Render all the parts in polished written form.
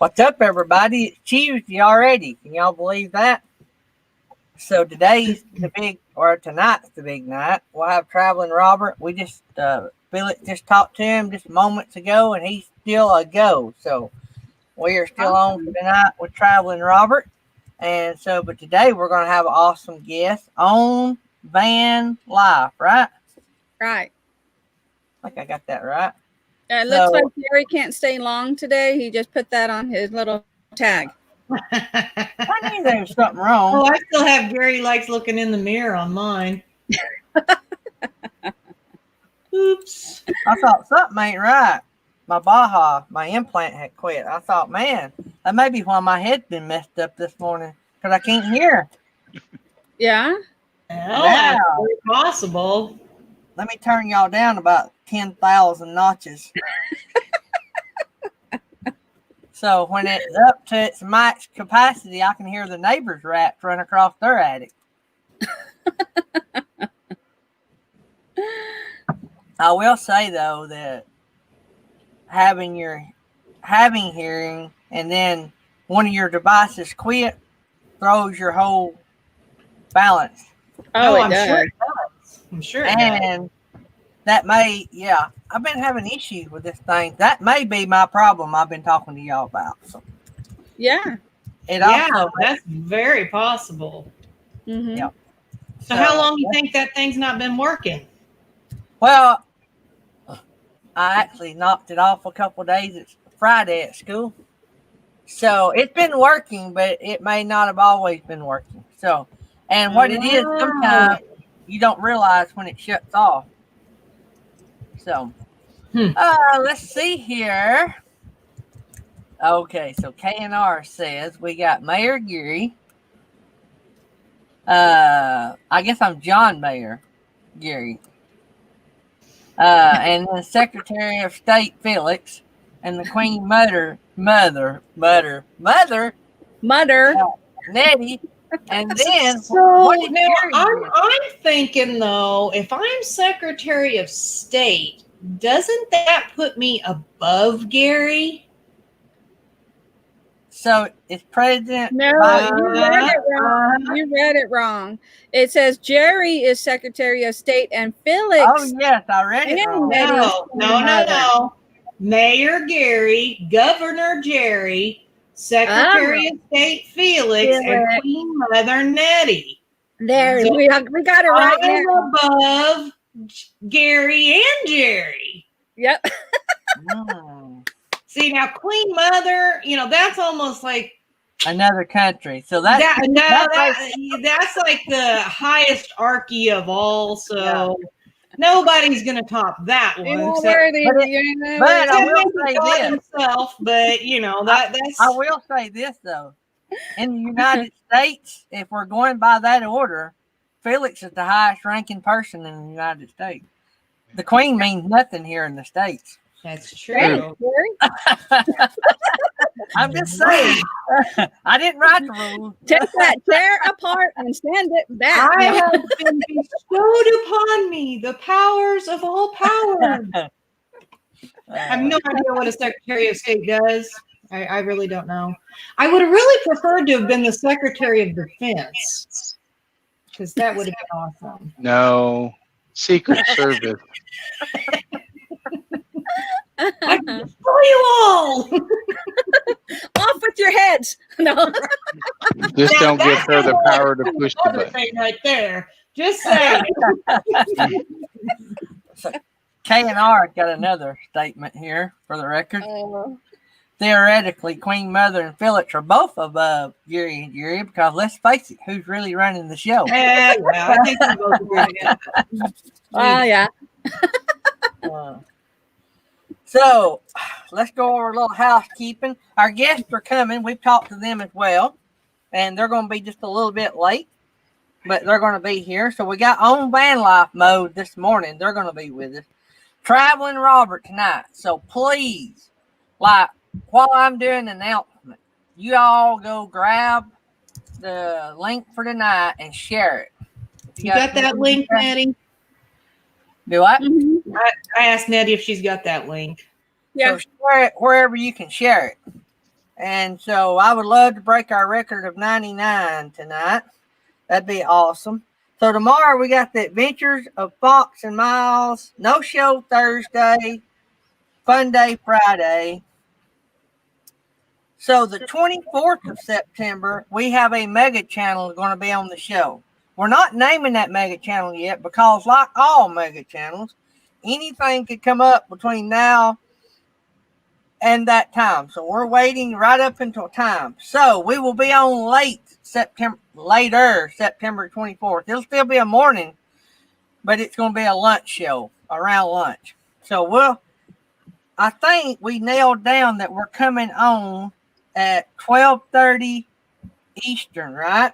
What's up, everybody? It's Tuesday already. Can y'all believe that? So tonight's the big night. We'll have Traveling Robert. We just, Felix just talked to him just moments ago, and he's still a go. So we are still on for tonight with Traveling Robert. And so, but today we're going to have an awesome guest on Van Life, right? Right. I think I got that right. It looks like Gary can't stay long today. He just put that on his little tag. I knew there was something wrong. Oh, I still have Gary likes looking in the mirror on mine. Oops. I thought something ain't right. My implant had quit. I thought, man, that may be why my head's been messed up this morning because I can't hear. Yeah? That's very possible. Let me turn y'all down about 10,000 notches. So when it's up to its max capacity, I can hear the neighbors' rats run across their attic. I will say though that having hearing and then one of your devices quit throws your whole balance. Oh, I'm sure it does. I'm sure it does. And that may, I've been having issues with this thing. That may be my problem I've been talking to y'all about. So. Yeah. That's very possible. Mm-hmm. Yep. So how long do you think that thing's not been working? Well, I actually knocked it off a couple of days. It's Friday at school. So it's been working, but it may not have always been working. So, and what it is, sometimes you don't realize when it shuts off. So, let's see here. Okay, so KNR says we got Mayor Gary. I guess I'm John Mayor Gary. And then Secretary of State Felix and the Queen Mother, Nettie. And then so now I'm thinking though, if I'm Secretary of State, doesn't that put me above Gary? So it's President. No, you read it wrong. You read it wrong. It says Jerry is Secretary of State and Felix. Oh yes, I read it wrong. No. Mayor Gary, Governor Jerry, Secretary of State Felix, and Queen Mother Nettie. There, so we got it right now. Above Gary and Jerry. Yep. See, now Queen Mother, that's almost like another country. So that's like the highest archy of all. So nobody's going to top that one. But I will say this. Himself, but that's. I will say this though. In the United States, if we're going by that order, Felix is the highest ranking person in the United States. The Queen means nothing here in the States. That's true. I'm just saying. I didn't write the rules. Take that chair apart and stand it back. I have been bestowed upon me the powers of all powers. I have no idea what a Secretary of State does. I really don't know. I would have really preferred to have been the Secretary of Defense, because that would have been awesome. No, Secret Service. I can destroy you all. Off with your heads. No. Just don't give her the power to push the button. Right there. Just saying. So, KNR got another statement here for the record. Theoretically, Queen Mother and Felix are both above Gary and Jerry because let's face it, who's really running the show? I think we both agree together. Yeah. So let's go over a little housekeeping. Our guests are coming. We've talked to them as well, and they're going to be just a little bit late, but they're going to be here. So we got on van life mode this morning. They're going to be with us. Traveling Robert tonight. So please, while I'm doing the announcement, you all go grab the link for tonight and share it. You got that link, Nettie? Do I? Mm-hmm. I asked Nettie if she's got that link. Yeah. So share it wherever you can share it. And so I would love to break our record of 99 tonight. That'd be awesome. So tomorrow we got the Adventures of Fox and Miles. No show Thursday. Fun day Friday. So the 24th of September, we have a mega channel going to be on the show. We're not naming that mega channel yet because like all mega channels, anything could come up between now and that time. So we're waiting right up until time. So we will be on later September 24th. It'll still be a morning, but it's going to be a lunch show around lunch. So I think we nailed down that we're coming on at 12:30 Eastern, right?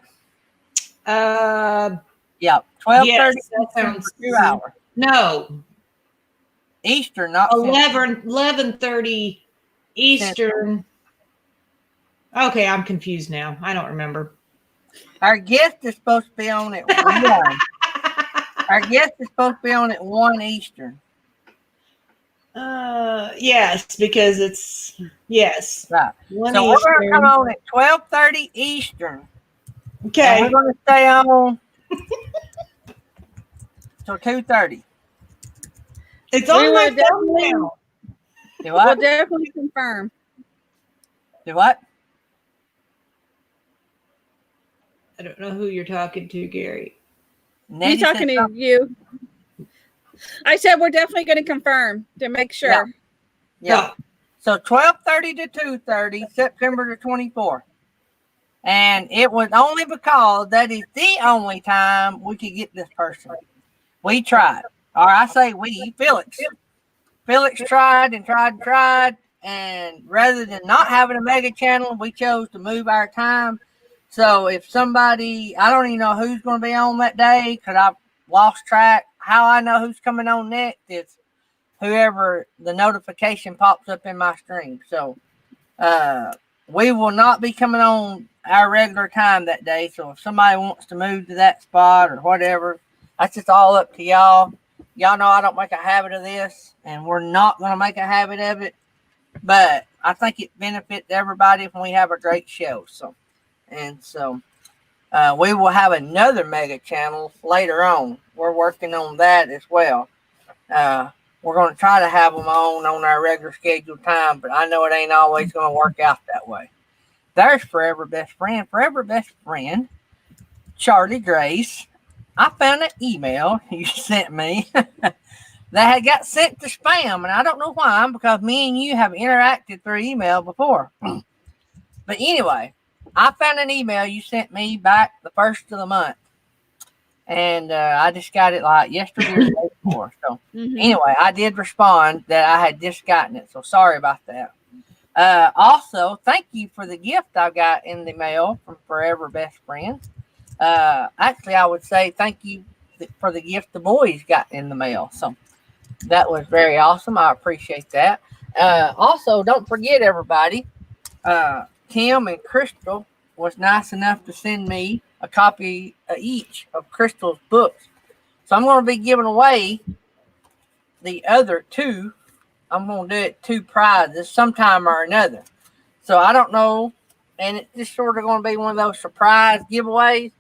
Yeah, 12:30 yes, that Eastern sounds for 2 hours. No, Eastern, not Central. 11:30 Eastern. Okay, I'm confused now. I don't remember. Our guest is supposed to be on at 1. Our guest is supposed to be on at 1 Eastern. Yes, because it's yes. Right. One So we're going to Eastern. come on at 12:30 Eastern. Okay. And we're going to stay on till 2:30. It's on We my will phone definitely- now. Do We'll what? definitely confirm. Do what? I don't know who you're talking to, Gary. Nettie He's said talking to something. you. I said we're definitely going to confirm to make sure. Yeah. So 12:30 to 2:30, September the 24th. And it was only because that is the only time we could get this person. We tried. Or I say we, Felix. Felix tried and tried and tried. And rather than not having a mega channel, we chose to move our time. So if somebody, I don't even know who's going to be on that day because I've lost track. How I know who's coming on next is whoever the notification pops up in my stream. So we will not be coming on our regular time that day. So if somebody wants to move to that spot or whatever, that's just all up to y'all. Y'all know I don't make a habit of this, and we're not going to make a habit of it. But I think it benefits everybody when we have a great show. So we will have another mega channel later on. We're working on that as well. We're going to try to have them on our regular scheduled time, but I know it ain't always going to work out that way. There's Forever Best Friend. Forever Best Friend, Charlie Grace. I found an email you sent me that had got sent to spam, and I don't know why, because me and you have interacted through email before. But anyway, I found an email you sent me back the 1st of the month, and I just got it like yesterday or the day before. So anyway, I did respond that I had just gotten it, so sorry about that. Also, thank you for the gift I got in the mail from Forever Best Friends. Actually, I would say thank you for the gift the boys got in the mail. So that was very awesome. I appreciate that. Also, don't forget, everybody, Kim and Crystal was nice enough to send me a copy each of Crystal's books. So I'm going to be giving away the other 2. I'm going to do it 2 prizes sometime or another. So I don't know. And it's just sort of going to be one of those surprise giveaways.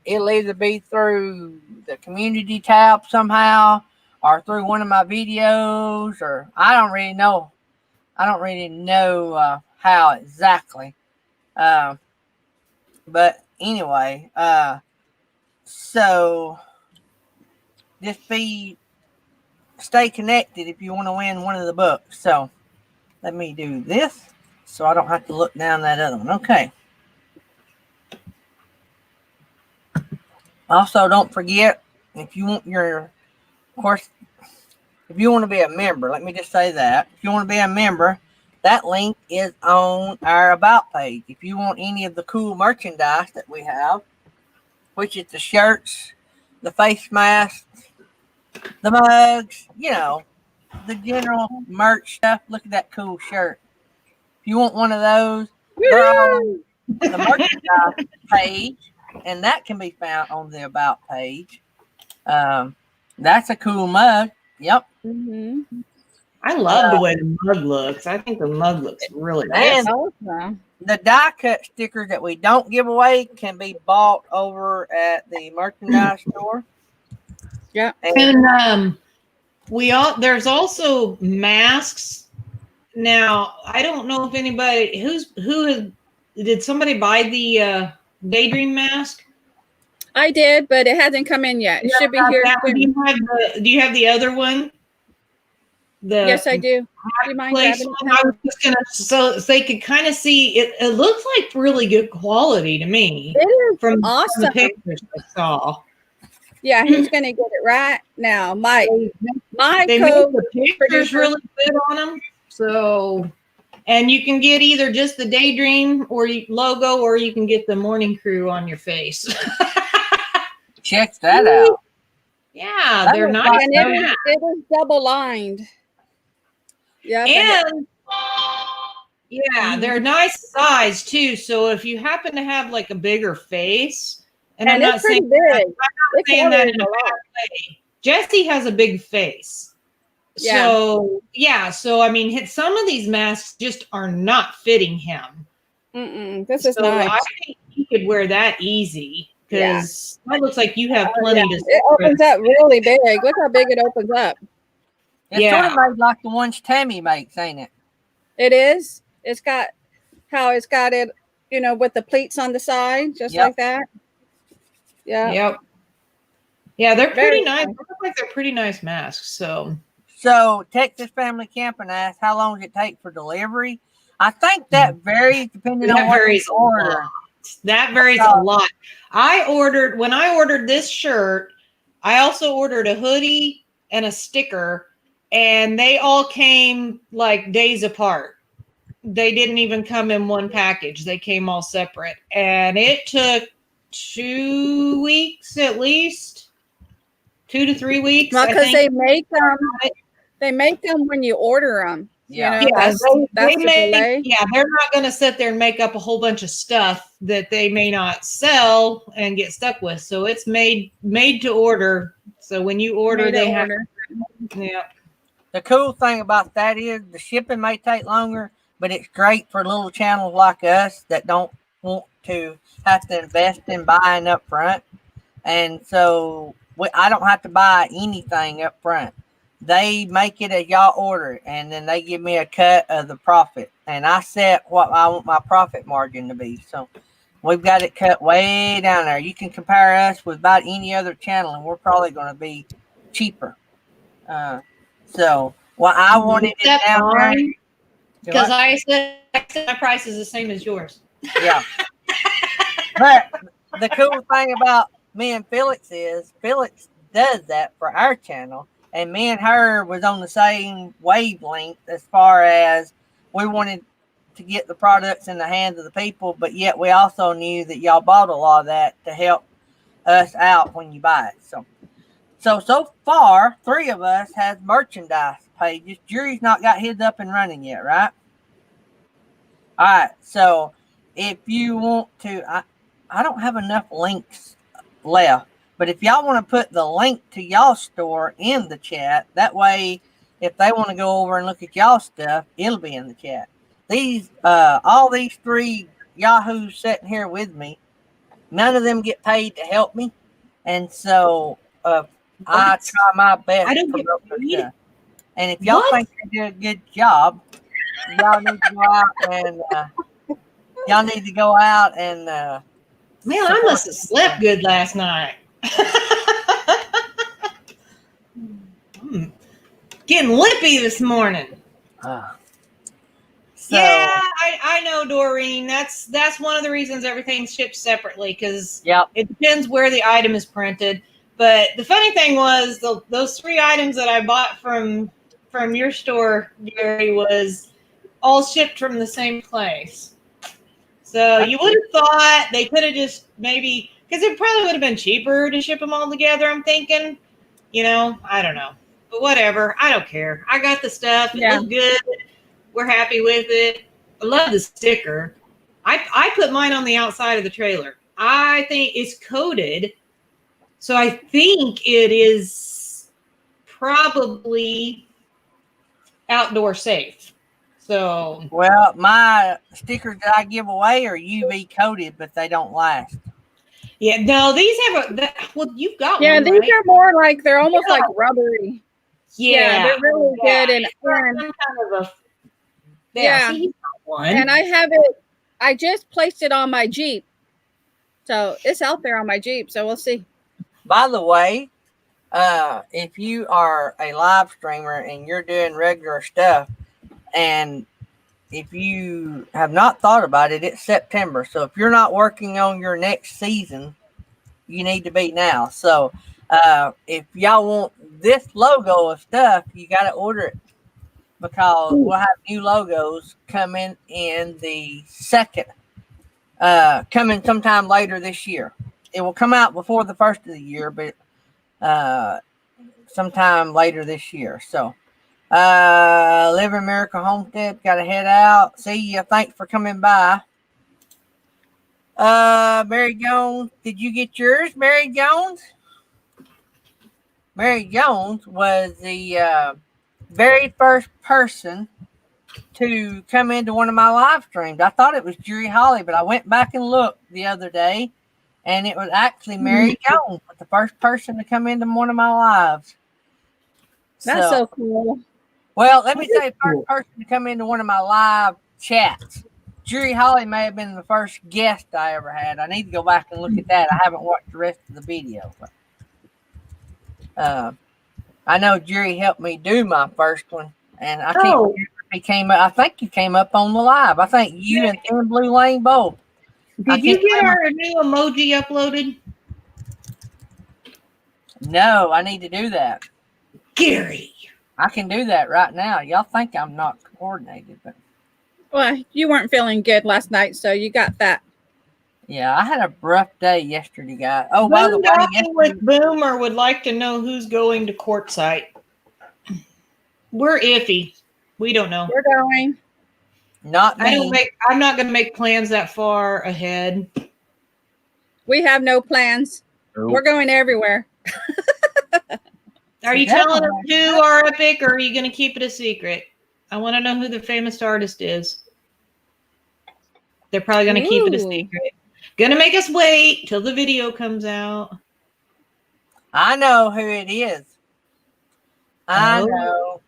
It'll either be through the community tab somehow or through one of my videos, or I don't really know. I don't really know how exactly. But anyway, so just stay connected if you want to win one of the books. So let me do this so I don't have to look down that other one. Okay. Also, don't forget, if you want if you want to be a member, let me just say that. If you want to be a member, that link is on our About page. If you want any of the cool merchandise that we have, which is the shirts, the face masks, the mugs, the general merch stuff. Look at that cool shirt. If you want one of those, they're on the merchandise page, and that can be found on the About page. That's a cool mug. Yep. I love the way the mug looks. I think the mug looks really nice. And Awesome. the die cut stickers that we don't give away can be bought over at the merchandise store. Yeah. And there's also masks. Now, I don't know if anybody did somebody buy the Daydream mask? I did, but it hasn't come in yet. It should be here soon. Do you have the other one? Yes, I do. Do you mind place grabbing one? I was just gonna so they could kind of see it. It looks like really good quality to me it? It is from awesome. the pictures I saw. Yeah, he's gonna get it right now. My They code made the pictures really good on them. So, and you can get either just the Daydream logo, or you can get the Morning Crew on your face. Check that out. Yeah, they're looks nice. like and it is double lined. Yeah, And yeah, they're nice size too. So if you happen to have like a bigger face, and I'm not it's pretty saying big. I'm not saying that in a bad way. Jesse has a big face. Yeah. So yeah, so I mean, some of these masks just are not fitting him. This is So nice. I think you could wear that easy, because that looks like you have plenty to. It opens up really big. Look how big it opens up. It's Yeah. sort of made like the ones Tammy makes, ain't it? It is. It's got it, with the pleats on the side, just Yep. like that. Yeah. Yep. Yeah, they're Very pretty nice. nice. They look like they're pretty nice masks. So Texas Family Camping asked, how long does it take for delivery? I think that varies depending on what you order. That varies a lot. When I ordered this shirt, I also ordered a hoodie and a sticker, and they all came like days apart. They didn't even come in one package. They came all separate. And it took 2 weeks at least, 2 to 3 weeks. Well, because they make them. Right. They make them when you order them. Yeah. That's the delay. Yeah, they're not going to sit there and make up a whole bunch of stuff that they may not sell and get stuck with. So it's made to order. So when you order, they have. Yeah. The cool thing about that is the shipping may take longer, but it's great for little channels like us that don't want to have to invest in buying up front. And so I don't have to buy anything up front. They make it as y'all order, and then they give me a cut of the profit. And I set what I want my profit margin to be. So we've got it cut way down there. You can compare us with about any other channel, and we're probably going to be cheaper. So what I wanted it down there. Because I said my price is the same as yours. Yeah. But the cool thing about me and Felix is Felix does that for our channel. And me and her was on the same wavelength as far as we wanted to get the products in the hands of the people, but yet we also knew that y'all bought a lot of that to help us out when you buy it. So far, 3 of us has merchandise pages. Jury's not got his up and running yet, right? All right. So if you want to, I don't have enough links left. But if y'all want to put the link to y'all store in the chat, that way, if they want to go over and look at y'all stuff, it'll be in the chat. All these 3 Yahoos sitting here with me, none of them get paid to help me. And so I try my best. I don't get paid. And if y'all think they did a good job, y'all need to go out and man, I must have slept good last night. Getting lippy this morning. Yeah, I know, Doreen. That's one of the reasons everything's shipped separately, because it depends where the item is printed. But the funny thing was those 3 items that I bought from your store, Gary, was all shipped from the same place. So you would have thought they could have just maybe, because it probably would have been cheaper to ship them all together, I'm thinking. I don't know. But whatever. I don't care. I got the stuff. It looks good. We're happy with it. I love the sticker. I put mine on the outside of the trailer. I think it's coated. So I think it is probably outdoor safe. So Well, my stickers that I give away are UV coated, but they don't last. yeah, no, these have a well, you've got Yeah, one, these right? are more like they're almost like rubbery. Yeah, they're really good and Some kind of a yeah. See, he's got one. And I have it. I just placed it on my Jeep, so it's out there on my Jeep. So we'll see. By the way, if you are a live streamer and you're doing regular stuff, and if you have not thought about it, it's September. So if you're not working on your next season, you need to be now. So if y'all want this logo of stuff, you got to order it because we'll have new logos coming in the second, coming sometime later this year. It will come out before the first of the year, but sometime later this year. So Live America Homestead, gotta head out. See ya. Thanks for coming by. Mary Jones, did you get yours, Mary Jones? Mary Jones was the very first person to come into one of my live streams. I thought it was Jerry Holly, but I went back and looked the other day, and it was actually Mary Jones, the first person to come into one of my lives. That's so cool. Well, let me say, first person to come into one of my live chats. Jerry Holly may have been the first guest I ever had. I need to go back and look at that. I haven't watched the rest of the video. But, I know Jerry helped me do my first one, and I can't remember if he came up. I think you came up on the live. I think you and Thin Blue Lane both. Did you get our new emoji uploaded? No, I need to do that. Gary. I can do that right now. Y'all think I'm not coordinated, but Well, you weren't feeling good last night, so you got that. yeah, I had a rough day yesterday, guys. Oh, by the way, with Boomer would like to know who's going to Quartzsite. We're iffy. We don't know. We're going. Not me. I'm not going to make plans that far ahead. We have no plans. Nope. We're going everywhere. Are you telling us who are epic, or are you going to keep it a secret? I want to know who the famous artist is. They're probably going to keep it a secret. Going to make us wait till the video comes out. I know who it is. I know.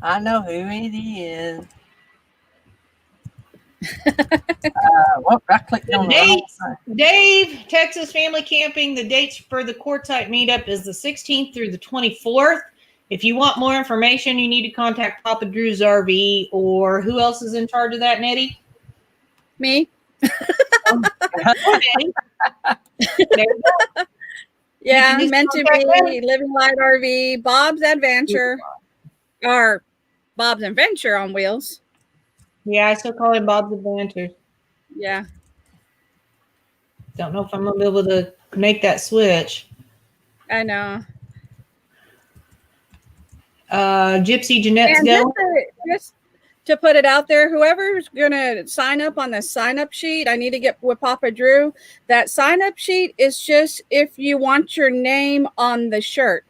I know who it is. I clicked on Dave, Texas Family Camping. The dates for the Quartzsite meetup is the 16th through the 24th. If you want more information, you need to contact Papa Drew's RV, or who else is in charge of that, Nettie? Me. Yeah, meant to be Living Light RV, Bob's Adventure, or Bob's Adventure on wheels. Yeah, I still call him Bob's Adventure. Yeah. Don't know if I'm going to be able to make that switch. I know. Gypsy Jeanette's and going. just to put it out there, whoever's going to sign up on the sign-up sheet, I need to get with Papa Drew. That sign-up sheet is just if you want your name on the shirt.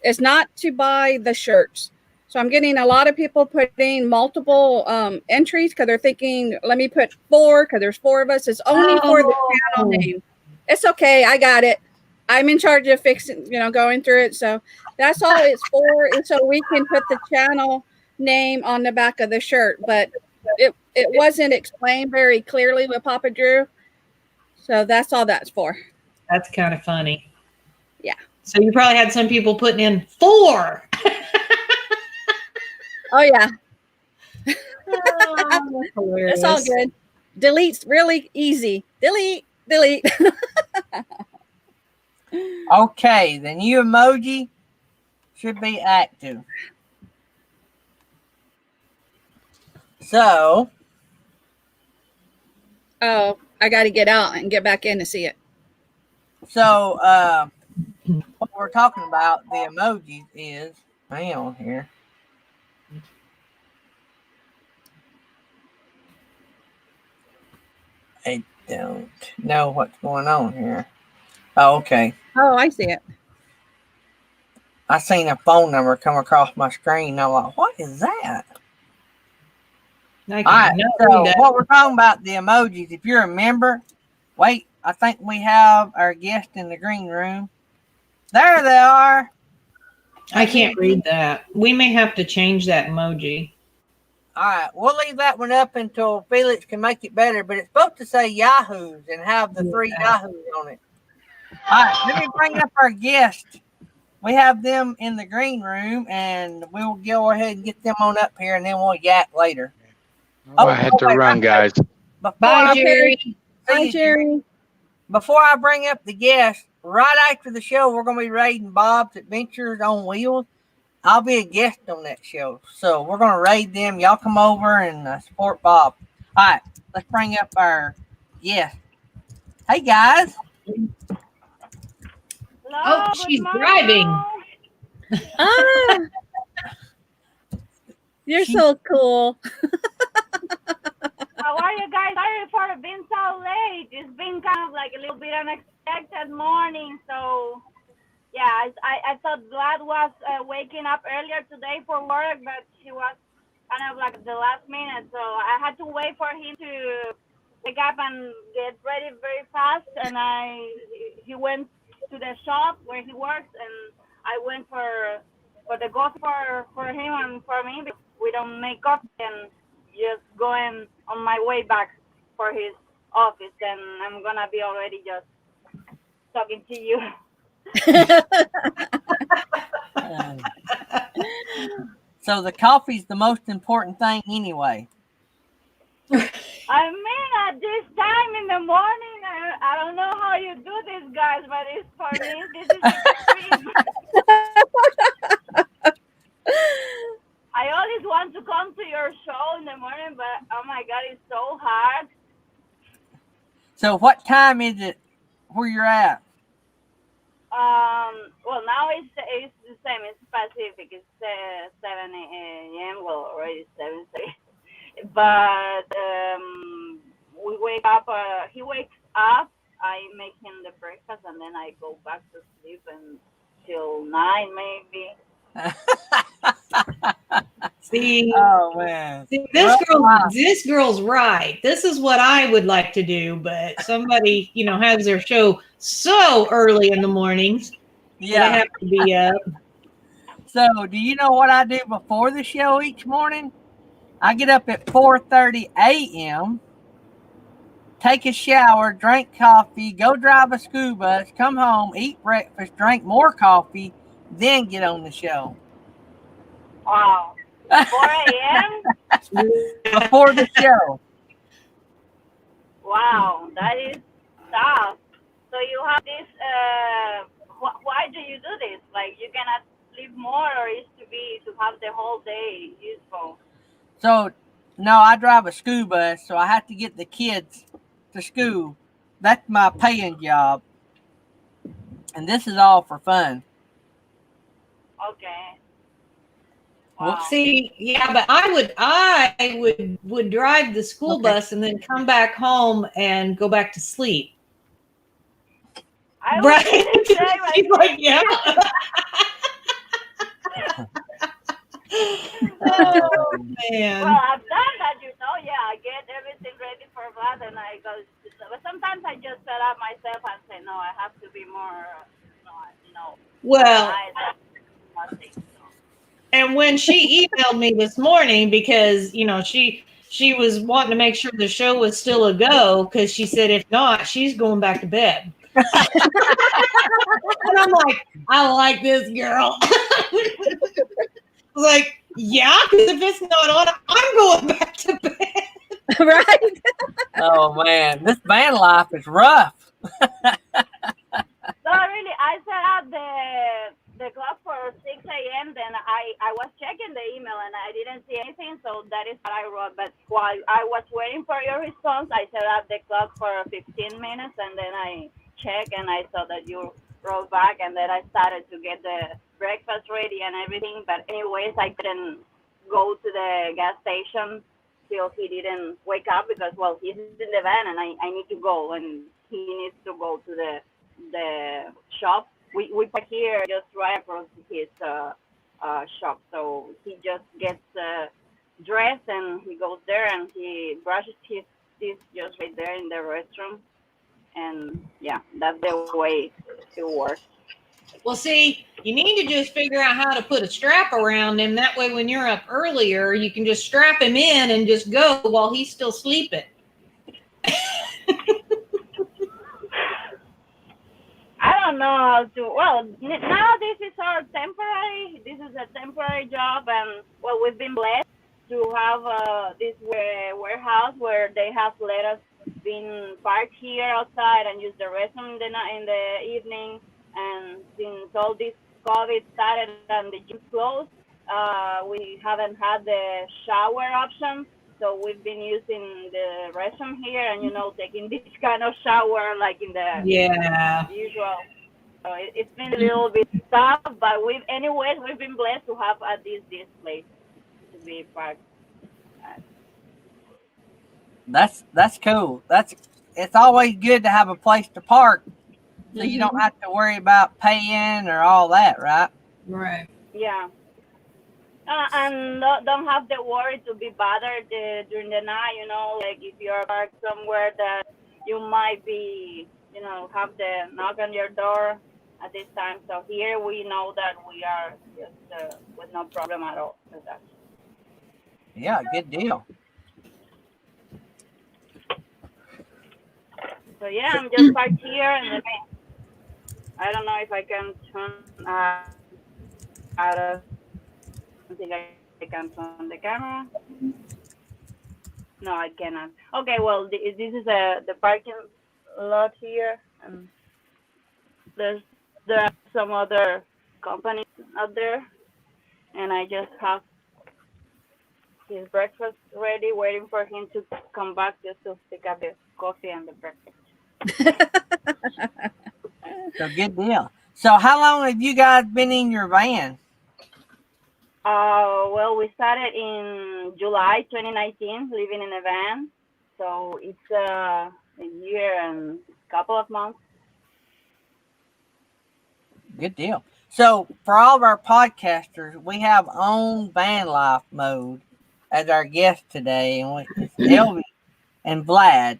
It's not to buy the shirts. So I'm getting a lot of people putting multiple entries because they're thinking, let me put 4 because there's 4 of us. It's only for the channel name. It's okay. I got it. I'm in charge of fixing, going through it. So that's all it's for. And so we can put the channel name on the back of the shirt. But it wasn't explained very clearly with Papa Drew. So that's all that's for. That's kind of funny. Yeah. So you probably had some people putting in 4. Oh, yeah. Oh, that's all good. Delete's really easy. Delete. Okay, the new emoji should be active. So. Oh, I got to get out and get back in to see it. So, what we're talking about, the emojis is, hang on here. I don't know what's going on here. Oh, okay. Oh, I see it. I seen a phone number come across my screen. And I'm like, what is that? I All right. cannot So read that. what we're talking about, the emojis. If you're a member, wait, I think we have our guest in the green room. There they are. I can't read that. We may have to change that emoji. All right, we'll leave that one up until Felix can make it better, but it's supposed to say Yahoos and have the 3 Yahoos on it. All right, let me bring up our guest. We have them in the green room, and we'll go ahead and get them on up here, and then we'll yak later. I had to run, guys. Bye, Jerry. Hi, Jerry. Before I bring up the guest, right after the show, we're going to be raiding Bob's Adventures on Wheels. I'll be a guest on that show. So we're going to raid them. Y'all come over and support Bob. All right, let's bring up our guest. Hey, guys. Hello, Oh, she's driving. Ah, you're so cool. How are you guys? Sorry for being so late. It's been kind of like a little bit unexpected morning. So, yeah, I thought Vlad was waking up earlier today for work, but he was kind of like the last minute. So I had to wait for him to wake up and get ready very fast. And he went to the shop where he works, and I went for the coffee for him and for me, because we don't make coffee, and just going on my way back for his office, and I'm gonna be already just talking to you. So the coffee's the most important thing anyway. I mean, at this time in the morning, I don't know how you do this, guys, but it's for me, this is extreme. I always want to come to your show in the morning, but oh my God, it's so hard. So what time is it where you're at? Well, now it's the same. It's Pacific. It's 7 a.m. Well, already 7:30. But we wake up. He wakes up. I make him the breakfast, and then I go back to sleep until 9 maybe. See, Oh man. see, Wow. this girl's right. This is what I would like to do, but somebody, has their show so early in the mornings that I Yeah. have to be up. So do you know what I do before the show each morning? I get up at 4:30 a.m., take a shower, drink coffee, go drive a school bus, come home, eat breakfast, drink more coffee, then get on the show. Wow. 4 a.m. Before the show. Wow, that is tough. So you have this. Why do you do this? Like, you cannot sleep more, or is to have the whole day useful? So, no, I drive a school bus, so I have to get the kids to school. That's my paying job. And this is all for fun. Okay. Wow. See, yeah, but I would drive the school bus and then come back home and go back to sleep. I Right? was gonna say, She's like, yeah. Oh man. Well, I've done that, Yeah, I get everything ready for Vlad, and I go. But sometimes I just set up myself and say, no, I have to be more, Well, nothing. and when she emailed me this morning, because she was wanting to make sure the show was still a go, because she said if not, she's going back to bed. And I'm like, I like this girl. Like, yeah, because if it's not on, I'm going back to bed. Right? Oh, man. This van life is rough. No, really, I set up the clock for 6 a.m. Then I was checking the email and I didn't see anything, so that is what I wrote. But while I was waiting for your response, I set up the clock for 15 minutes, and then I checked and I saw that you wrote back, and then I started to get the breakfast ready and everything. But anyways, I couldn't go to the gas station till he didn't wake up, because, well, he's in the van and I need to go, and he needs to go to the shop we park here just right across his shop. So he just gets dressed and he goes there and he brushes his teeth just right there in the restroom. And yeah, that's the way it works. Well, see, you need to just figure out how to put a strap around him. That way, when you're up earlier, you can just strap him in and just go while he's still sleeping. I don't know how to. Well, now this is our temporary. This is a temporary job, and well, we've been blessed to have this warehouse where they have let us been parked here outside and use the restroom in the evening. And since all this COVID started and the gym closed, we haven't had the shower option. So we've been using the restroom here and, taking this kind of shower like in the usual. So it's been a little bit tough, but anyways, we've been blessed to have at least this place to be parked at. That's cool. It's always good to have a place to park, so you don't have to worry about paying or all that, right? Right. Yeah. And don't have the worry to be bothered during the night, like if you're parked somewhere that you might be, have the knock on your door at this time. So here we know that we are just with no problem at all with that. Yeah, good deal. So yeah, I'm just parked here, and I don't know if I can turn out of. I think I can turn the camera. No, I cannot. Okay, well, this is the parking lot here, and there are some other companies out there, and I just have his breakfast ready, waiting for him to come back just to pick up the coffee and the breakfast. So good deal. So how long have you guys been in your van? Well, we started in July 2019, living in a van. So it's a year and a couple of months. Good deal. So for all of our podcasters, we have on van life mode as our guest today, and it's Elvie and Vlad,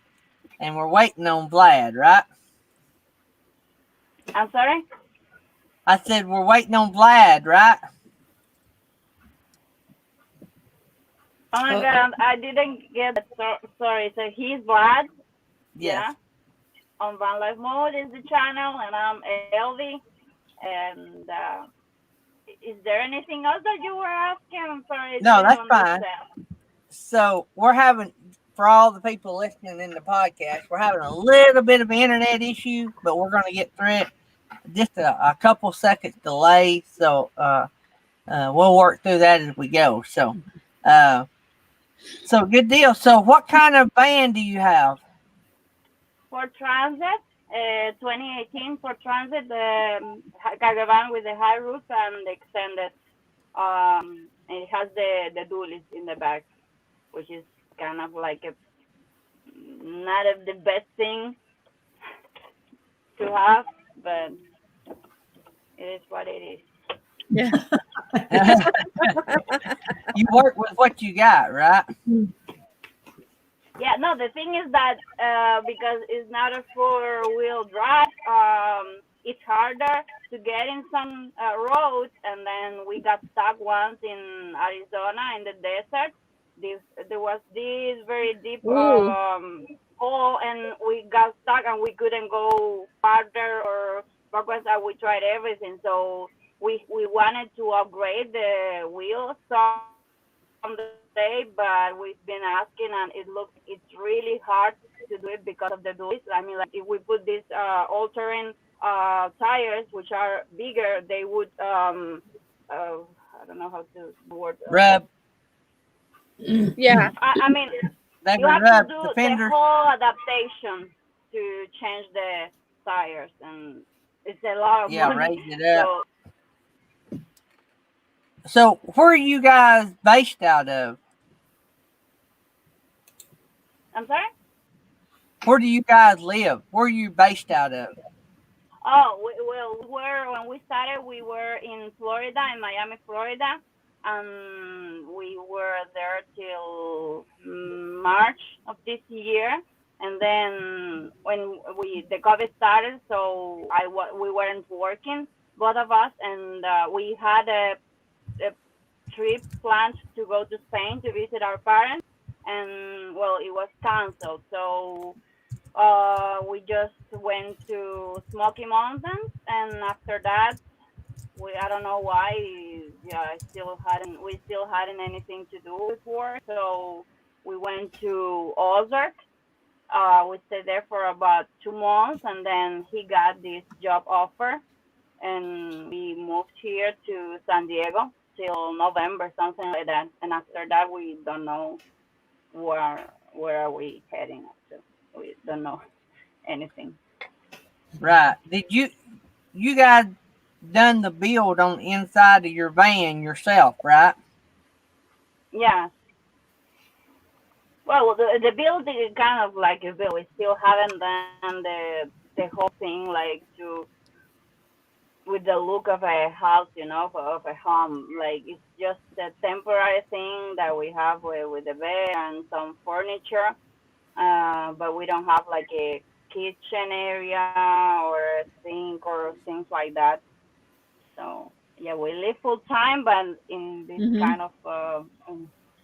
and we're waiting on Vlad, right? I'm sorry? I said we're waiting on Vlad, right? Oh my God, I didn't get it. Sorry. So he's Vlad. Yes. Yeah. On Van Life Mode is the channel, and I'm Elvie. And is there anything else that you were asking? I'm sorry. No, that's fine. So we're having, for all the people listening in the podcast, we're having a little bit of an internet issue, but we're going to get through it. Just a couple seconds delay, so we'll work through that as we go. So good deal. So what kind of van do you have? For Transit, 2018 for Transit, the caravan with the high roof and the extended. It has the dualies in the back, which is kind of like not the best thing to have, but it is what it is. Yeah. You work with what you got, right? Yeah, no, the thing is that because it's not a four-wheel drive, it's harder to get in some roads, and then we got stuck once in Arizona in the desert. There was this very deep hole, and we got stuck, and we couldn't go farther or backwards. And we tried everything, so we wanted to upgrade the wheels someday, but we've been asking, and it's really hard to do it because of the dualies. I mean, like if we put these all-terrain tires, which are bigger, they would I don't know how to the word Rub. Yeah. I mean, They you have rub to the do fender. the whole adaptation to change the tires, and it's a lot of money. Raise it up. So where are you guys based out of? I'm sorry? Where do you guys live? Where are you based out of? Oh, we were when we started. We were in Florida, in Miami, Florida, and we were there till March of this year. And then when the COVID started, so we weren't working, both of us, and we had a trip planned to go to Spain to visit our parents, and well, it was canceled. So we just went to Smoky Mountains, and after that, I don't know why. Yeah, we still hadn't anything to do with work, so we went to Ozark. We stayed there for about 2 months, and then he got this job offer, and we moved here to San Diego till November, something like that. And after that, we don't know where are we heading up to. We don't know anything. Right. Did you guys done the build on the inside of your van yourself, right? Yeah. Well, the building is kind of like a build. We still haven't done the whole thing like to with the look of a house, of a home. Like it's just a temporary thing that we have with the bed and some furniture. But we don't have like a kitchen area or a sink or things like that. So yeah, we live full time, but in this Mhm. kind of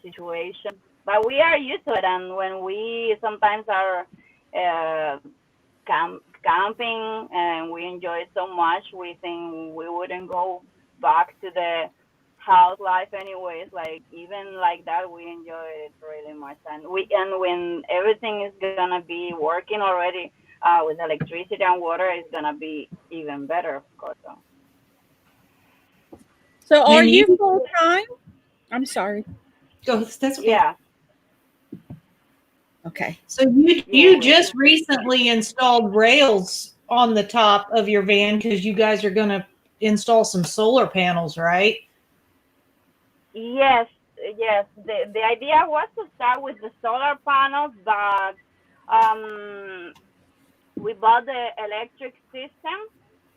situation. But we are used to it, and when we sometimes are uh, camping and we enjoy it so much, we think we wouldn't go back to the house life anyways. Like even like that, we enjoy it really much, and when everything is gonna be working already with electricity and water, it's gonna be even better, of course. So. So are Then you you full time? I'm sorry. go. That's okay. Yeah, Okay. So you yeah, you just recently installed rails on the top of your van because you guys are going to install some solar panels, right? yes, yes. The idea was to start with the solar panels, but um, we bought the electric system,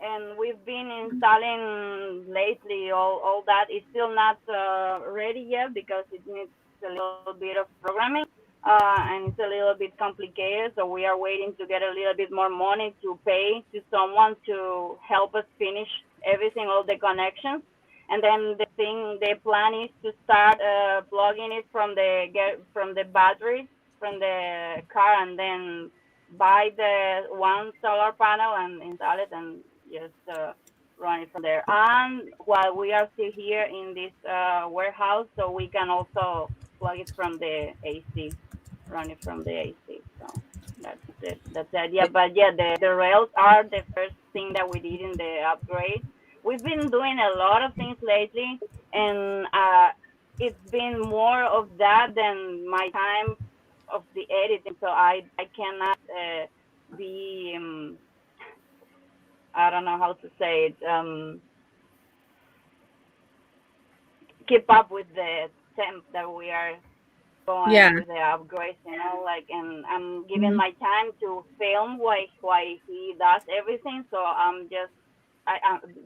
and we've been installing lately. All that is still not ready yet because it needs a little bit of programming. And it's a little bit complicated, so we are waiting to get a little bit more money to pay to someone to help us finish everything, all the connections. And then the plan is to start plugging it from the batteries from the car, and then buy the one solar panel and install it and just run it from there. And while we are still here in this warehouse, so we can also plug it from the AC, run it from the AC. So that's it. That's the idea. But yeah, the rails are the first thing that we did in the upgrade. We've been doing a lot of things lately, and it's been more of that than my time of the editing. So I cannot be I don't know how to say it. Keep up with the temp that we are Yeah. going with the upgrades, like, and I'm giving my time to film while he does everything. So I'm just,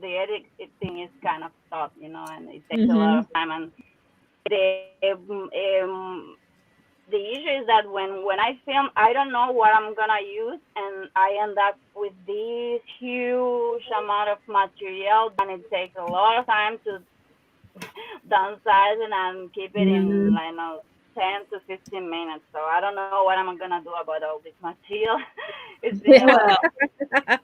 the editing is kind of tough, and it takes a lot Mhm. of time. And the the issue is that when I film, I don't know what I'm gonna use, and I end up with this huge amount of material, and it takes a lot of time to downsize it and keep it in, Mhm. like, 10 to 15 minutes. So I don't know what I'm gonna do about all this material. It's been a Well, lot.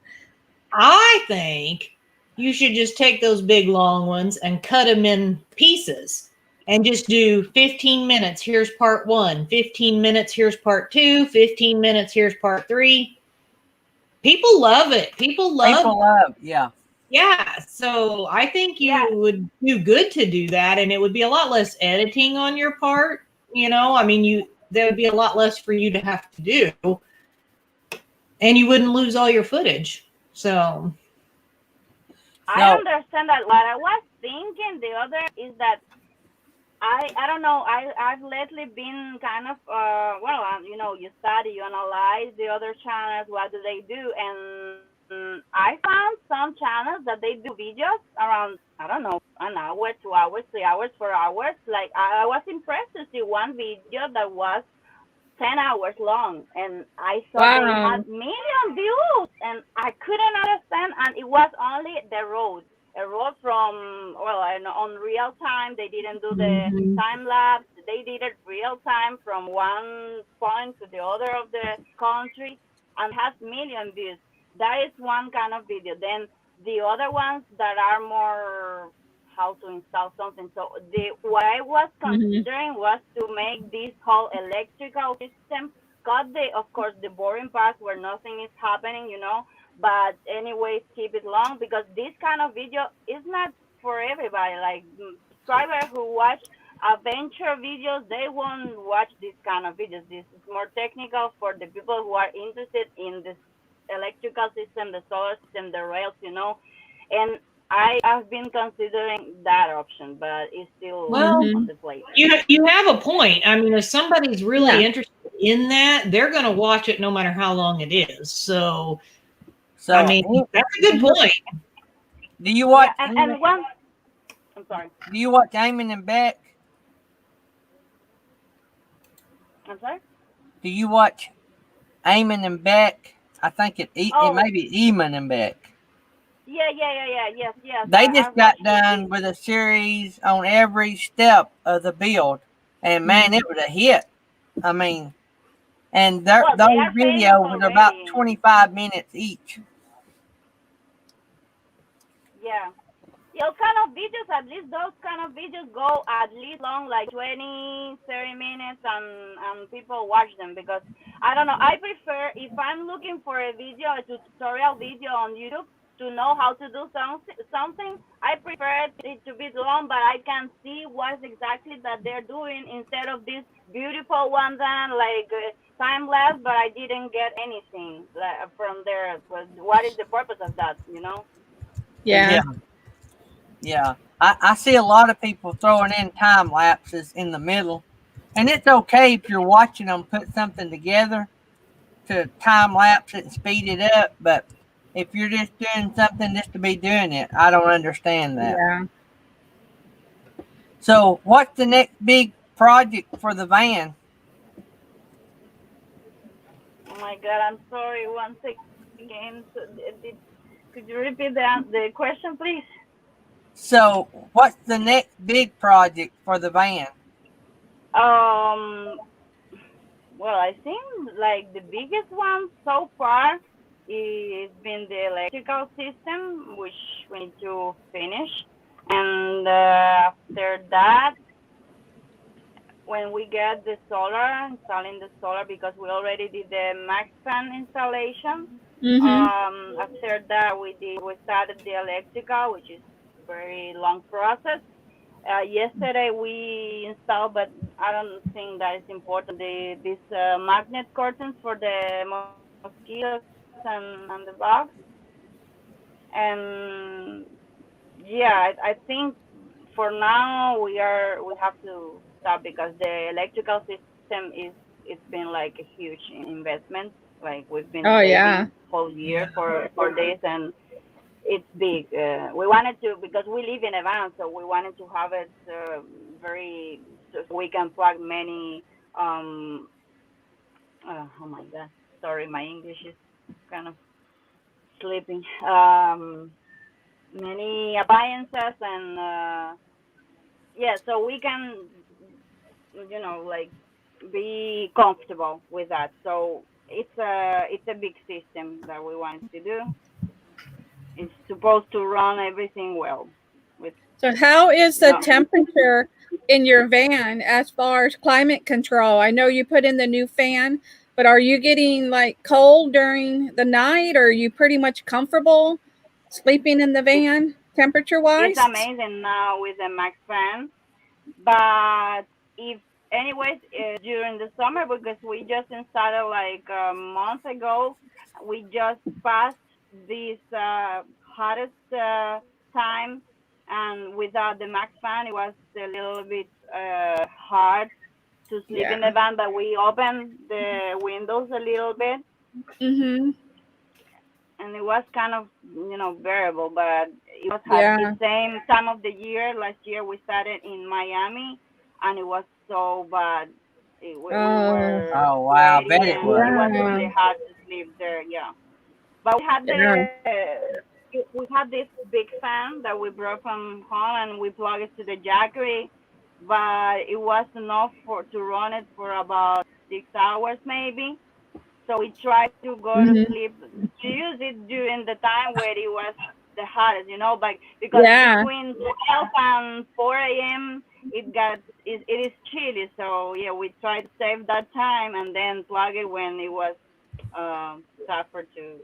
I think you should just take those big long ones and cut them in pieces and just do 15 minutes. Here's part one, 15 minutes. Here's part two, 15 minutes. Here's part three. People love it. People love, People love, yeah. yeah. So I think Yeah, you would do good to do that. And it would be a lot less editing on your part. I mean, there would be a lot less for you to have to do and you wouldn't lose all your footage. So, I So understand that. What I was thinking the other is that I don't know. I've lately been kind of you study, you analyze the other channels. What do they do? And I found some channels that they do videos around, I don't know, an hour, 2 hours, 3 hours, 4 hours. Like I was impressed to see one video that was 10 hours long, and I saw they Wow. had million views, and I couldn't understand. And it was only the road, a road from, well, on real time. They didn't do the Mhm. time lapse. They did it real time from one point to the other of the country, and has million views. That is one kind of video. Then the other ones that are more how to install something. So what I was Mhm. considering was to make this whole electrical system, cut of course the boring parts where nothing is happening, but anyways keep it long, because this kind of video is not for everybody. Like subscribers who watch adventure videos, they won't watch this kind of videos. This is more technical for the people who are interested in this electrical system, the solar system, the rails. And I have been considering that option, but it's still Well, on Mhm. the plate. you have a point. I mean, if somebody's really Yeah. interested in that, they're going to watch it no matter how long it is. So, So, I mean, that's a good point. do you Yeah, watch? and one. I'm sorry. Do you watch Eamon and Beck? I'm sorry. Do you watch Eamon and Beck? I think it Oh, may be Eamon and Beck. yeah. Yes. They just I've got watched his done videos. with a series on every step of the build, and man, it was a hit. I mean, and Well, they those are famous videos are about already. 25 minutes each. Yeah. Those kind of videos, at least those kind of videos go at least long, like 20, 30 minutes, and people watch them, because I don't know. I prefer, if I'm looking for a video, a tutorial video on YouTube to know how to do something, I prefer it to be long, but I can see what exactly that they're doing, instead of this beautiful ones and like time lapse, but I didn't get anything from there. What is the purpose of that? Yeah. Yeah. I see a lot of people throwing in time lapses in the middle, and it's okay if you're watching them put something together to time lapse it and speed it up. But if you're just doing something just to be doing it, I don't understand that. Yeah. So, what's the next big project for the van? Oh my God, I'm sorry. Once again, so could you repeat the question, please? So, what's the next big project for the van? Um, well, I think like the biggest one so far is been the electrical system, which we need to finish, and after that, when we get the solar, installing the solar, because we already did the max fan installation. Mhm. After that, we started the electrical, which is very long process. Yesterday we installed, but I don't think that is important. These magnet curtains for the mosquitoes and the bugs. And yeah, I think for now we have to stop, because the electrical system it's been like a huge investment. Like we've been Oh yeah. saving whole year for this, and it's big. We wanted to, because we live in a van, so we wanted to have it very, so we can plug many. Um, oh my God, sorry, my English is kind of slipping. Many appliances, and yeah, so we can, like be comfortable with that. So it's a big system that we want to do. It's supposed to run everything well with So how is the no. temperature in your van as far as climate control? I know you put in the new fan, but are you getting like cold during the night, or are you pretty much comfortable sleeping in the It's van temperature it's wise? amazing now with the max fan, but if anyways during the summer, because we just installed like a month ago, we just passed this hottest time, and without the max fan, it was a little bit hard to sleep in Yeah. the van. But we opened the windows a little bit, Mhm. and it was kind of bearable, but it was Yeah. the same time of the year. Last year we started in Miami, and it was so bad. We were Oh, wow, I sweaty, bet it and was. it was Yeah. really hard to sleep there. Yeah, but Yeah. we had this big fan that we brought from home, and we plugged it to the Jackery, but it was enough to run it for about 6 hours maybe. So we tried to go to Hmm. sleep, to use it during the time where it was the hottest, like because Yeah. between 12 and 4 a.m. it is chilly. So yeah, we tried to save that time and then plug it when it was tougher to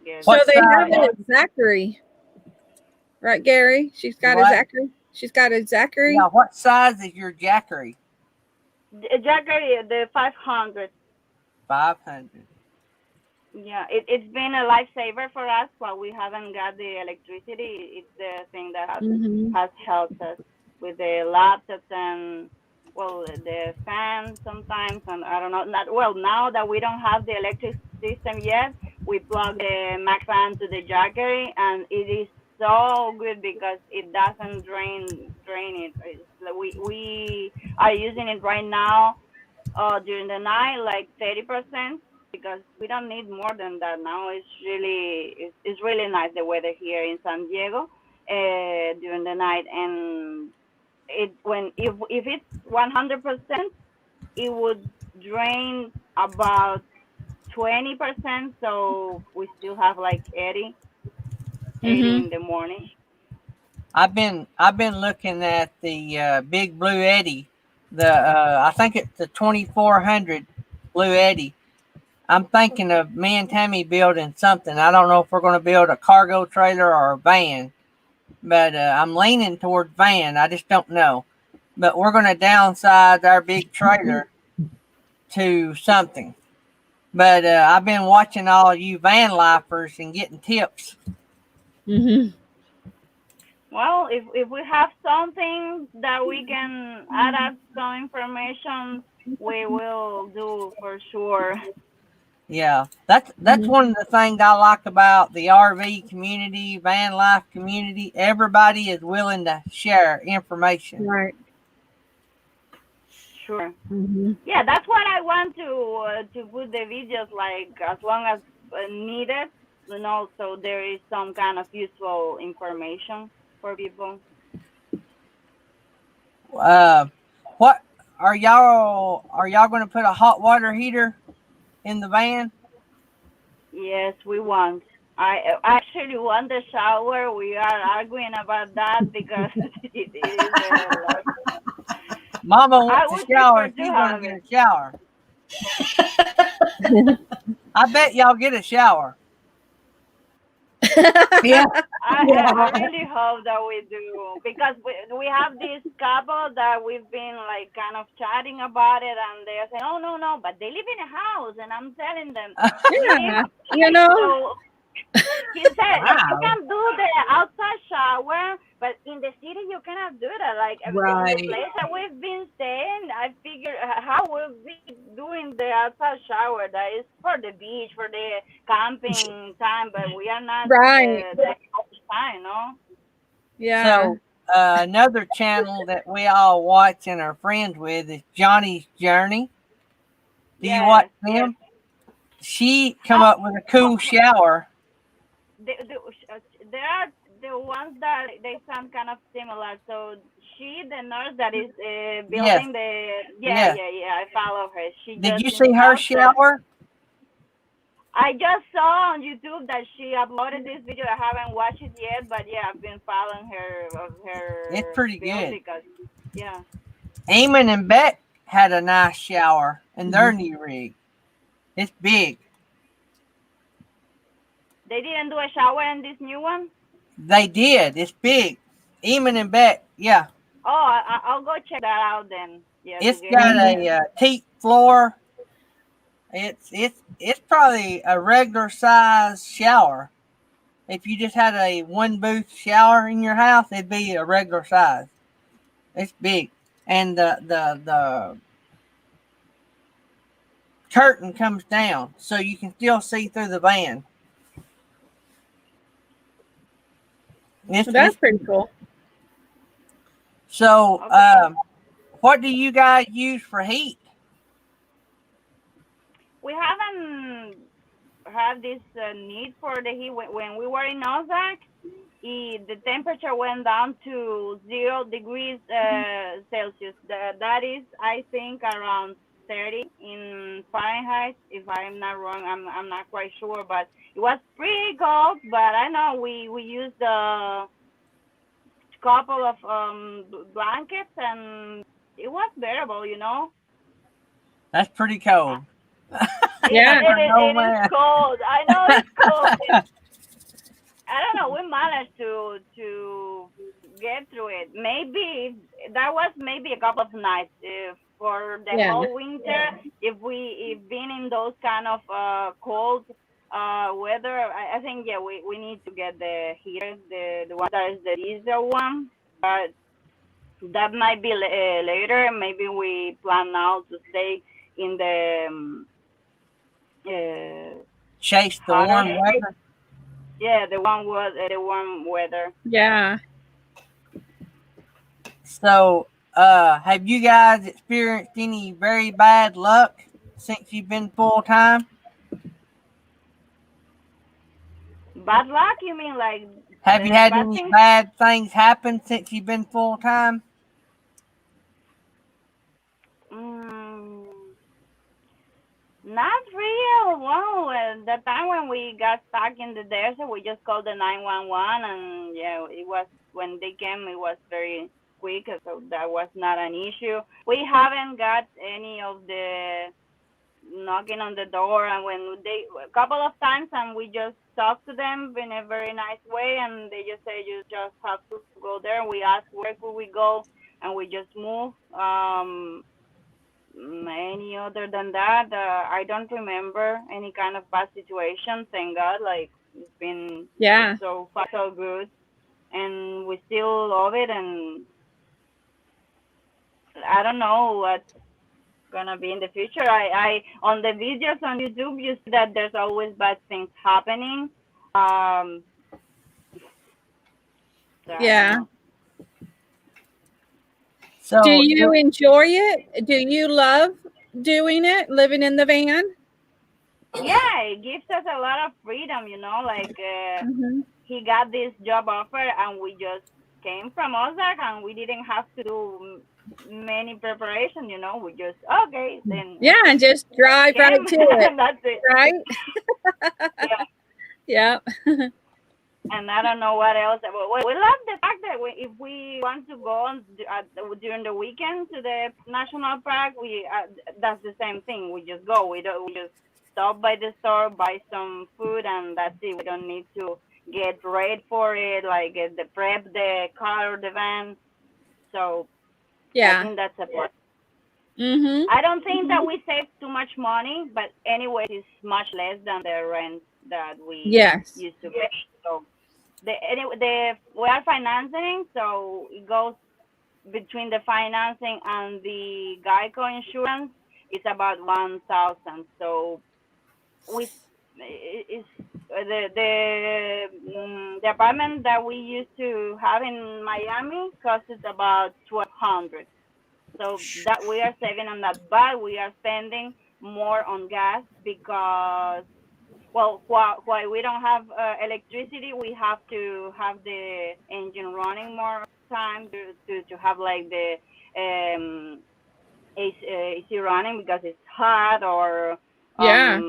get. So What they have size? it at Zachary, right, Gary? She's got a What? Zachary. She's got a Zachary. Yeah, what size is your Jackery? Jackery, the 500. 500. Yeah, it's been a lifesaver for us while we haven't got the electricity. It's the thing that Hmm. has helped us with the laptops and the fan sometimes, and I don't know. Not well now that we don't have the electric system yet. We plug the Mac fan to the Jackery, and it is so good because it doesn't drain it. We are using it right now during the night like 30% because we don't need more than that now. It's really nice the weather here in San Diego during the night, and if it's 100%, it would drain about 20%, so we still have like 80 Hmm. in the morning. I've been looking at the Big Blue Eddy. I think it's the 2400 Blue Eddy. I'm thinking of me and Tammy building something. I don't know if we're going to build a cargo trailer or a van, but I'm leaning toward van. I just don't know. But we're going to downsize our big trailer to something. But I've been watching all you van lifers and getting tips. Hmm. Well, if we have something that we can add up some information, we will do for sure. Yeah, that's one of the things I like about the RV community, van life community. Everybody is willing to share information. Right. Sure. Hmm. Yeah, that's what I want to put the videos like as long as needed, so there is some kind of useful information for people. What are y'all going to put a hot water heater in the van? Yes, we want. I actually want the shower. We are arguing about that because it is a lot. Mama I wants would a shower. prefer If to you want have to get it. a shower, I bet y'all get a shower. Yeah. I really hope that we do because we have this couple that we've been like kind of chatting about it, and they're saying, "Oh no, but they live in a house," and I'm telling them, Yeah. So he said you Wow. can do the outside shower, but in the city you cannot do that. Like in the Right. place that we've been staying, I figured how we'll be doing the outside shower. That is for the beach, for the camping time, but we are not Right. the time, no. Yeah. So another channel that we all watch and are friends with is Johnny's Journey. Do you watch Yes. them? She come up with a cool shower. There are the ones that they sound kind of similar. So the nurse that is building Yes. I follow her. She Did just you see her shower? I just saw on YouTube that she uploaded this video. I haven't watched it yet, but yeah, I've been following her. It's pretty build good. because yeah. Eamon and Beck had a nice shower in their new rig. It's big. They didn't do a shower in this new one? They did. It's big. Eamon and Beck, yeah. Oh, I'll go check that out then. Yeah, It's got a teak floor. It's probably a regular size shower. If you just had a one booth shower in your house, it'd be a regular size. It's big, and the curtain comes down, so you can still see through the van. It's, That's it's, pretty cool. so, Okay. what do you guys use for heat? We haven't had this need for the heat when we were in Ozark. The temperature went down to 0 degrees Celsius. That is, I think, around 30 in Fahrenheit. If I'm not wrong, I'm not quite sure, but it was pretty cold. But I know we used a couple of blankets, and it was bearable, you know. That's pretty cold. Yeah. Oh, It is man. cold. I know it's cold. I don't know. We managed to get through it. Maybe that was maybe a couple of nights. If for the Yeah. whole winter, if been in those kind of cold weather, I think yeah we need to get the heater, the one that is the diesel one. But that might be later. Maybe we plan now to stay in the Chase the hotter. warm weather. Yeah, the warm weather. Yeah. So, have you guys experienced any very bad luck since you've been full time? Bad luck? You mean like Have you had bad any things? bad things happen since you've been full time? Mm, not real. Well, the time when we got stuck in the desert, we just called the 911, and yeah, it was when they came. It was very quick, so that was not an issue. We haven't got any of the knocking on the door, and when they a couple of times, and we just talked to them in a very nice way, and they just say you just have to go there. We ask where could we go, and we just move. Any other than that, I don't remember any kind of bad situation. Thank God, like it's been Yeah. so far so good, and we still love it. And I don't know what's gonna be in the future. I on the videos on YouTube, you see that there's always bad things happening. Um, so I don't Yeah. know. So, Do you enjoy it? Do you love doing it, living in the van? Yeah, it gives us a lot of freedom, you know. Like Mm-hmm. he got this job offer, and we just came from Ozark, and we didn't have to do many preparation, you know. We just okay, then Yeah, and just drive right came, to it, and that's it. right? Yeah. Yeah. And I don't know what else. But we love the fact that if we want to go on during the weekend to the national park, we that's the same thing. We just go. We just stop by the store, buy some food, and that's it. We don't need to get ready for it, like the prep the car or the van. So I Yeah. think that's a plus. Mm-hmm. I don't think that we save too much money, but anyway, it's much less than the rent that we Yes. used to pay. So we are financing, so it goes between the financing and the Geico insurance. It's about 1,000. So we it's the apartment that we used to have in Miami costs about 1,200. So that we are saving on that, but we are spending more on gas because well, while we don't have electricity, we have to have the engine running more time to have like the AC running because it's hot, or Yeah.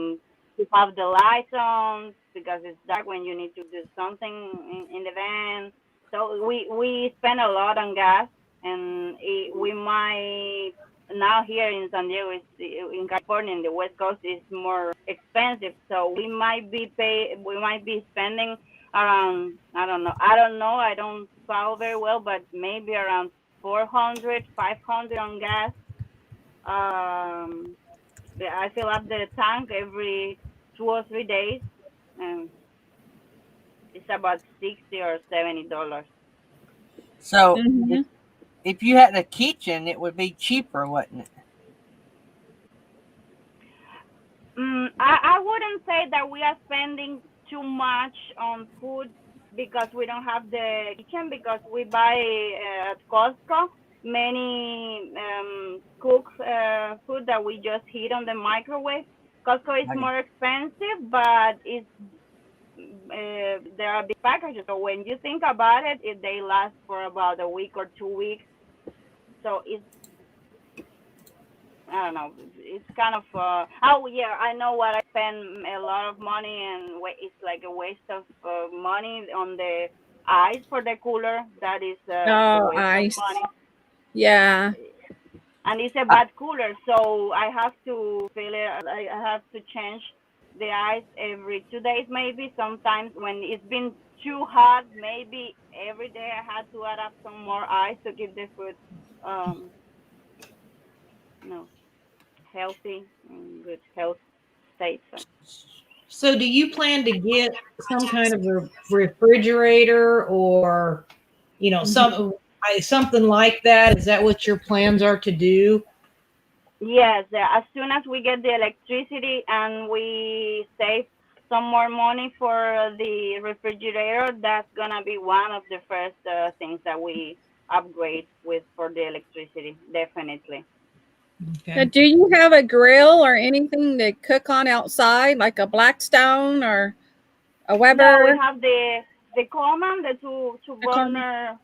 to have the lights on because it's dark when you need to do something in the van. So we spend a lot on gas, and we might now here in San Diego, in California, in the West Coast, is more expensive. So we might be spending around I don't know, I don't follow very well, but maybe around 400, 500 on gas. I fill up the tank every 2 or 3 days, and it's about $60 or $70. so Mm-hmm. if you had a kitchen, it would be cheaper, wouldn't it? I wouldn't say that we are spending too much on food because we don't have the kitchen, because we buy at Costco many cooked food that we just heat on the microwave. Costco is Okay. more expensive, but it's there are big packages. So when you think about it, they last for about a week or 2 weeks. So it's, I don't know. It's kind of oh yeah, I know what I spend a lot of money, and it's like a waste of money on the ice for the cooler. That is a Oh, waste ice. of money, Yeah. and it's a bad cooler, so I have to fill it. I have to change the ice every 2 days, maybe. Sometimes when it's been too hot, maybe every day I had to add up some more ice to keep the food, um, you know, healthy and good health state. So. So, do you plan to get some kind of a refrigerator or, something like that? Is that what your plans are to do? Yes, as soon as we get the electricity and we save some more money for the refrigerator, that's gonna be one of the first things that we upgrade with for the electricity, definitely. Okay. Do you have a grill or anything to cook on outside, like a Blackstone or a Weber? No, we have the Coleman, the two Coleman? burner,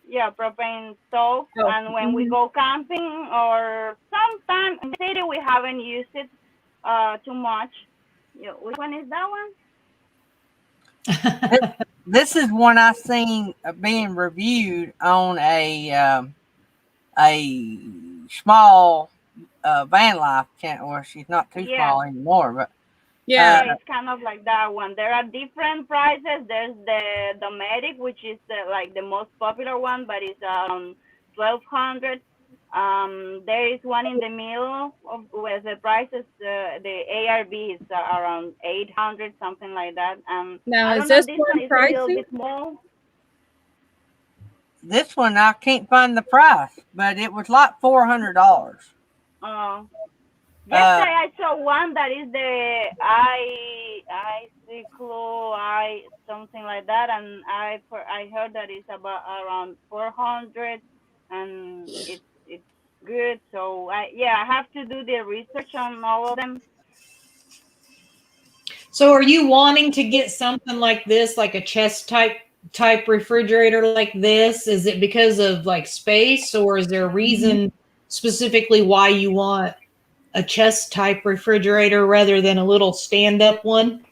yeah, propane stove. Oh. And when we go camping or sometime in the city, we haven't used it too much. Yeah, which one is that one? This is one I seen being reviewed on a small van life channel. Well, she's not too Yeah. small anymore, but Yeah. Yeah, it's kind of like that one. There are different prices. There's the Dometic, which is like the most popular one, but it's 1,200. There is one in the middle of where the prices, the ARB is around 800, something like that. Now, I is don't know, this this one one is a little pricey? bit more. this one I can't find the price, but it was like $400. Yesterday I saw one that is the I something like that, and I heard that it's about around 400, and it's good. So I have to do the research on all of them. So, are you wanting to get something like this, like a chest type refrigerator like this? Is it because of like space, or is there a reason specifically why you want a chest type refrigerator rather than a little stand up one?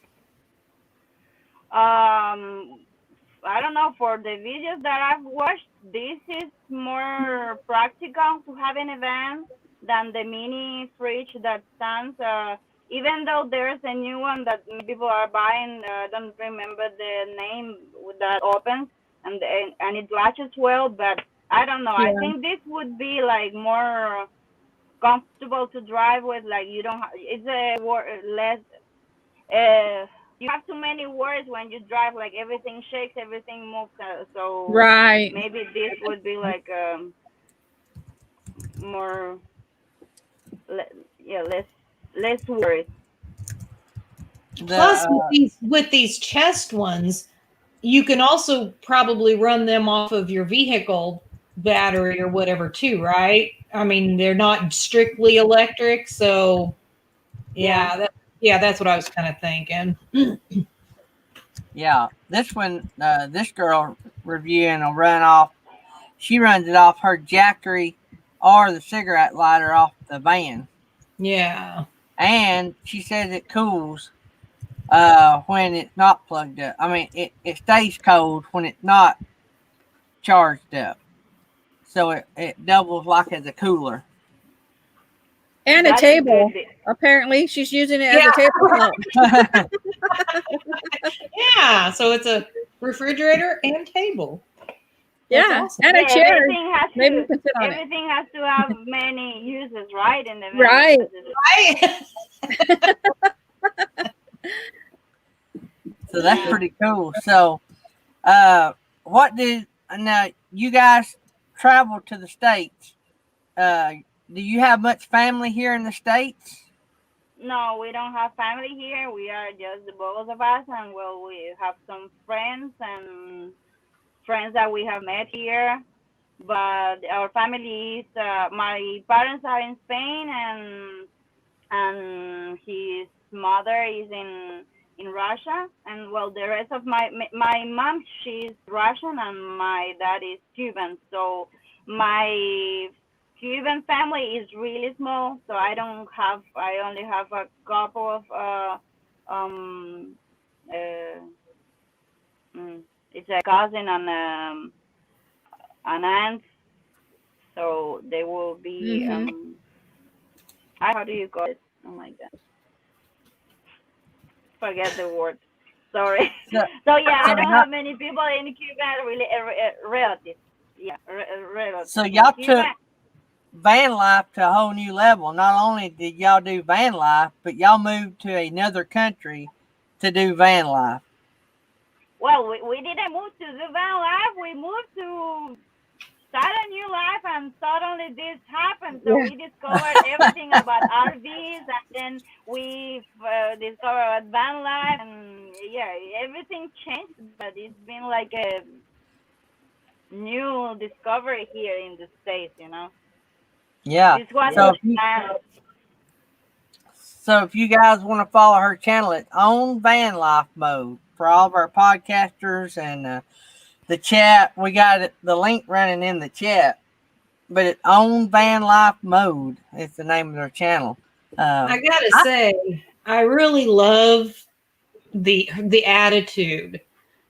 I don't know, for the videos that I've watched, this is more practical to have in a van than the mini fridge that stands. Even though there's a new one that people are buying, I don't remember the name, that opens and it latches well, but I don't know. Yeah. I think this would be like more comfortable to drive with. Like you don't, it's a less. You have too many words when you drive. Like everything shakes, everything moves. So Right. maybe this would be like more, less words. Plus, with these chest ones, you can also probably run them off of your vehicle battery or whatever too, right? I mean, they're not strictly electric, so that's what I was kind of thinking. Yeah, this one, this girl reviewing will run off. She runs it off her Jackery or the cigarette lighter off the van. Yeah. And she says it cools when it's not plugged up. I mean, it stays cold when it's not charged up. So it doubles like as a cooler. And a That's table. good. Apparently, she's using it as a tabletop. Yeah, so it's a refrigerator and table. That's Yeah, awesome. and a chair. Everything has Maybe you to. can sit on it. Everything has to have many uses, right? In the van. Right. Right? So that's pretty cool. So, now you guys travel to the States? Do you have much family here in the States? No, we don't have family here. We are just the both of us, and well, we have some friends and friends that we have met here. But our family is my parents are in Spain, and his mother is in Russia, and well, the rest of my mom, she's Russian, and my dad is Cuban. So my Cuban family is really small, so I only have a couple of um uh it's a cousin and an aunt, so they will be how do you call it? Oh my god, forget the word. Sorry. So, So yeah, so I don't y'all, have many people in Cuba really relatives. Yeah, relatives so in y'all Cuba. took van life to a whole new level. Not only did y'all do van life, but y'all moved to another country to do van life. Well, we didn't move to the van life. We moved to start a new life, and suddenly this happened. So Yeah. we discovered everything about RVs, and then we discovered van life, and yeah, everything changed. But it's been like a new discovery here in the States, you know. Yeah. This was So the if you plan. so if you guys want to follow her channel, it's on van life mode for all of our podcasters and the chat. We got the link running in the chat, but it's on van life mode. It's the name of their channel. I gotta I, say, I really love the attitude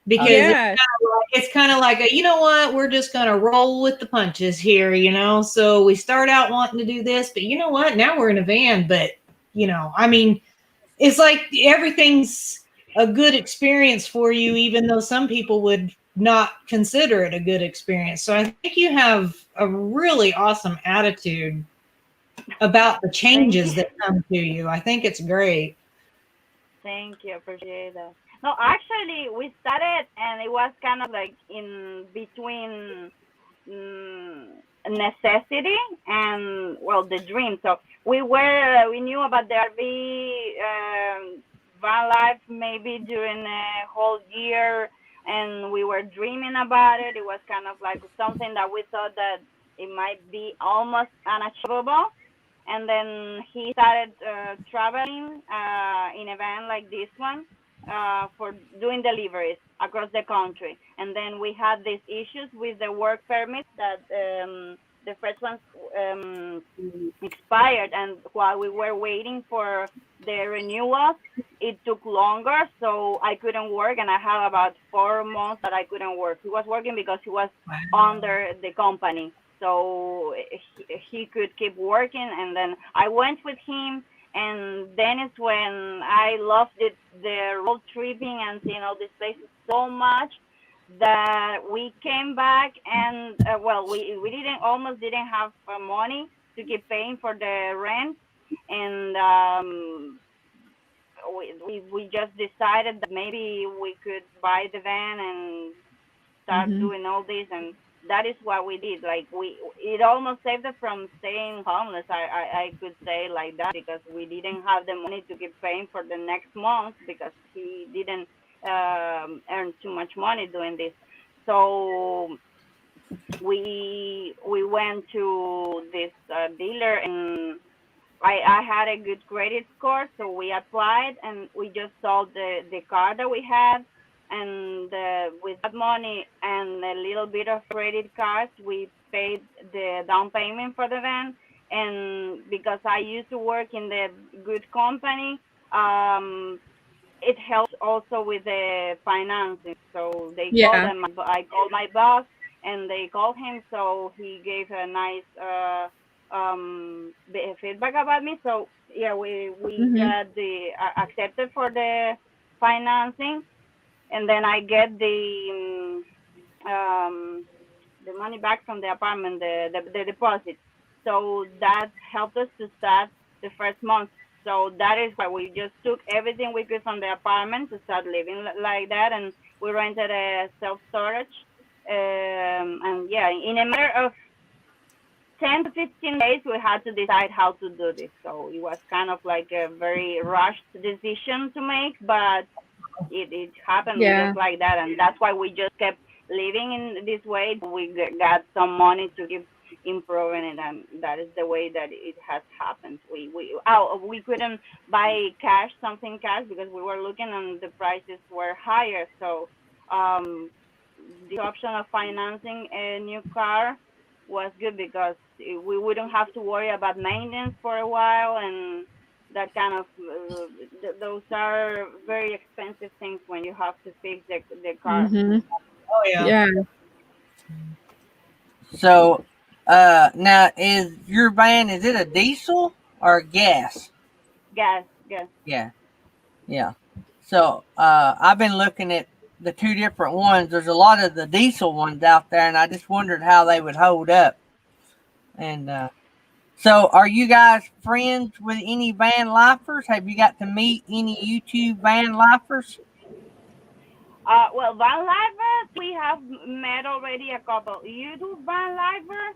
because yeah. Yes. it's kind of like you know what, we're just gonna roll with the punches here, you know. So we start out wanting to do this, but you know what? Now we're in a van, but I mean, it's like everything's a good experience for you, even though some people would not consider it a good experience. So I think you have a really awesome attitude about the Thank you. changes that come to you. I think it's great. Thank you. Appreciate that. No, actually, we started, and it was kind of like in between mm, necessity and well the dream. So we knew about the RV van life maybe during a whole year, and we were dreaming about it. It was kind of like something that we thought that it might be almost unachievable. And then he started traveling in a van like this one for doing deliveries across the country. And then we had these issues with the work permits that the first ones expired, and while we were waiting for the renewals, it took longer, so I couldn't work, and I had about 4 months that I couldn't work. He was working because he was under the company, so he could keep working, and then I went with him, and then it's when I loved the road tripping and seeing all these places so much that we came back, and well, we didn't almost didn't have money to keep paying for the rent, and we just decided that maybe we could buy the van and start Mhm. doing all this, and that is what we did. Like it almost saved us from staying homeless. I could say like that, because we didn't have the money to keep paying for the next month, because he didn't earn too much money doing this. So we went to this dealer, and I had a good credit score, so we applied, and we just sold the car that we had, and with that money and a little bit of credit cards, we paid the down payment for the van. And because I used to work in the good company, it helps also with the financing. So they called Yeah. them. I called my boss, and they called him. So he gave a nice feedback about me. So yeah, we hmm got the accepted for the financing, and then I get the money back from the apartment, the deposit. So that helped us to start the first month. So that is why we just took everything we could from the apartment to start living like that, and we rented a self storage. And yeah, in a matter of 10 to 15 days, we had to decide how to do this. So it was kind of like a very rushed decision to make, but it happened just like that. And that's why we just kept living in this way. We got some money to keep improving it, and that is the way that it has happened. We couldn't buy something cash, because we were looking and the prices were higher. So the option of financing a new car was good, because we wouldn't have to worry about maintenance for a while, and that kind of those are very expensive things when you have to fix the car. Oh yeah. Yeah. So now, is your van, is it a diesel or gas? Gas. Yeah. So I've been looking at the two different ones. There's a lot of the diesel ones out there, and I just wondered how they would hold up. And so are you guys friends with any van lifers? Have you got to meet any YouTube van lifers? Well, van lifers, we have met already a couple. YouTube van lifers,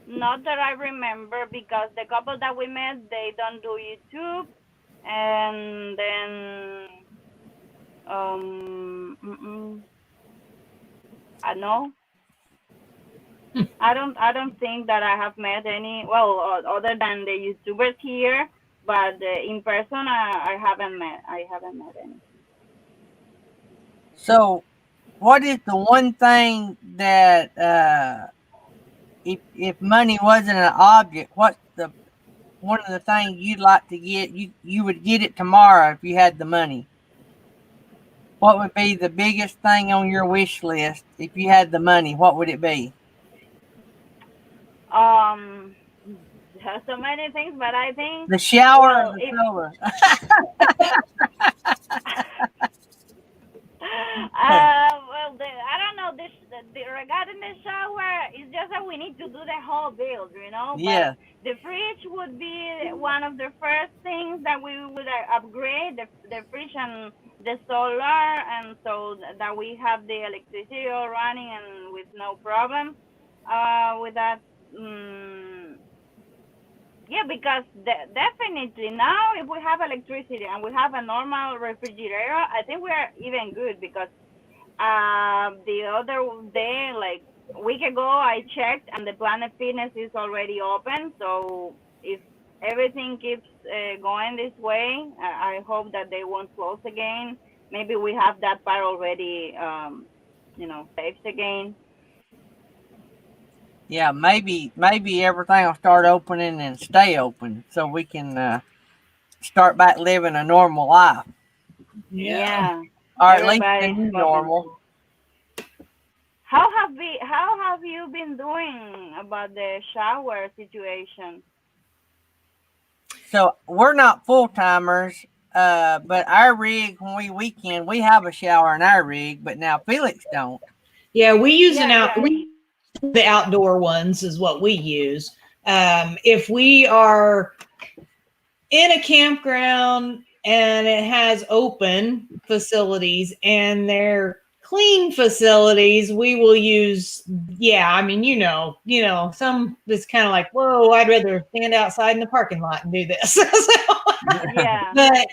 not that I remember, because the couple that we met, they don't do YouTube. And then, I know. I don't think that I have met any, well, other than the YouTubers here, but in person, I haven't met any. So what is the one thing that if money wasn't an object, what's the one of the things you'd like to get? You would get it tomorrow if you had the money. What would be the biggest thing on your wish list if you had the money? What would it be? There's so many things, but I think The shower well, or the solar? Well, I don't know. Regarding the shower, it's just that we need to do the whole build, you know. Yeah. But the fridge would be one of the first things that we would upgrade, the fridge and the solar, and so that we have the electricity all running and with no problem with that. Yeah, because definitely now, if we have electricity and we have a normal refrigerator, I think we are even good, because the other day, like a week ago, I checked and the Planet Fitness is already open. So if everything keeps going this way, I hope that they won't close again. Maybe we have that part already, saved again. Yeah, maybe everything will start opening and stay open, so we can start back living a normal life. Yeah. Or at least the Everybody's new normal. How have you been doing about the shower situation? So we're not full timers, but our rig, when we weekend, we have a shower in our rig, but now Felix don't. Yeah, we use Yeah. the outdoor ones is what we use. If we are in a campground and it has open facilities and they're clean facilities, we will use, some that's kind of like, whoa, I'd rather stand outside in the parking lot and do this. Yeah. But,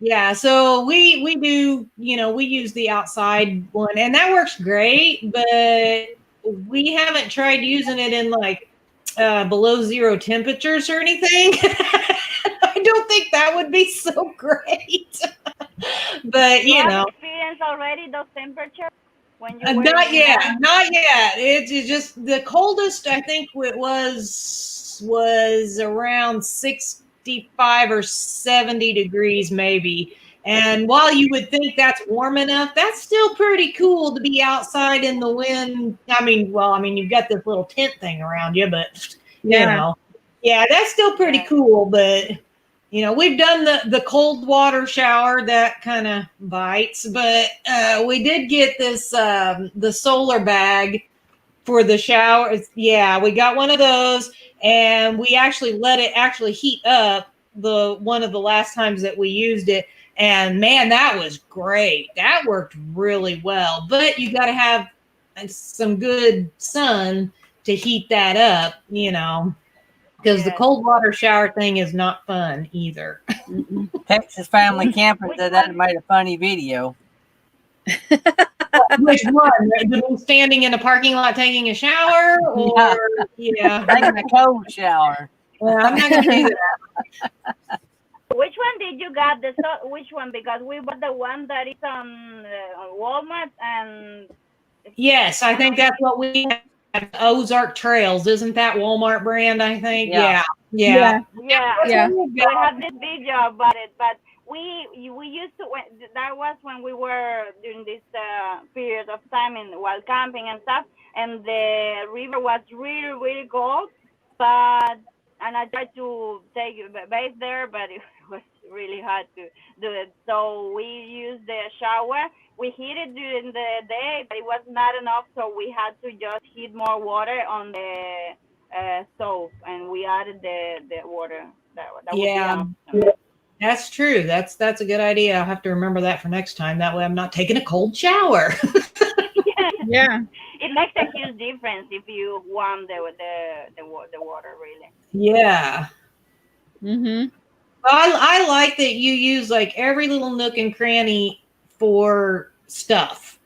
Yeah. So we do, we use the outside one, and that works great, but we haven't tried using it in like below zero temperatures or anything. I don't think that would be so great. But you have experienced already those temperatures when you were not yet. It's just the coldest I think it was around 65 or 70 degrees maybe. And while you would think that's warm enough, that's still pretty cool to be outside in the wind. I mean, you've got this little tent thing around you, but that's still pretty cool. But we've done the cold water shower, that kind of bites. But we did get this the solar bag for the shower. Yeah, we got one of those, and we actually let it actually heat up one of the last times that we used it. And man, that was great. That worked really well. But you got to have some good sun to heat that up, because the Yes. cold water shower thing is not fun either. Texas Family Camping Which said that one? made a funny video. Which one? The one standing in a parking lot taking a shower, or Taking a cold shower. Well, I'm not gonna do that. Which one did you got? Which one? Because we bought the one that is on Walmart and Yes, I think that's what we have. Ozark Trails, isn't that Walmart brand? I think. Yeah. Yeah. yeah. Yeah. So we had this video about it, but we used to that was when we were during this period of time while camping and stuff, and the river was really really cold, and I tried to take a bathe there, but it was really hard to do it. So we used the shower. We heated during the day, but it was not enough, so we had to just heat more water on the stove, and we added the water. That would be Yeah. an option. That's true. That's a good idea. I'll have to remember that for next time. That way I'm not taking a cold shower. Yeah. It makes a huge difference if you warm the water really. Yeah. Mm-hmm. I like that you use like every little nook and cranny for stuff.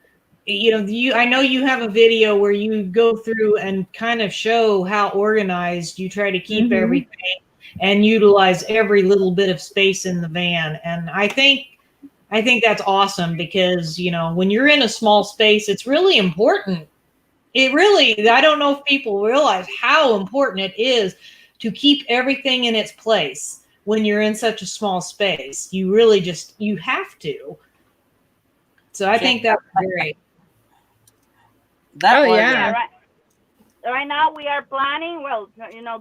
I know you have a video where you go through and kind of show how organized you try to keep Mhm. everything and utilize every little bit of space in the van. And I think that's awesome because, when you're in a small space, it's really important. I don't know if people realize how important it is to keep everything in its place when you're in such a small space. You really you have to. So I think that's great. That Oh, was yeah. Right now we are planning,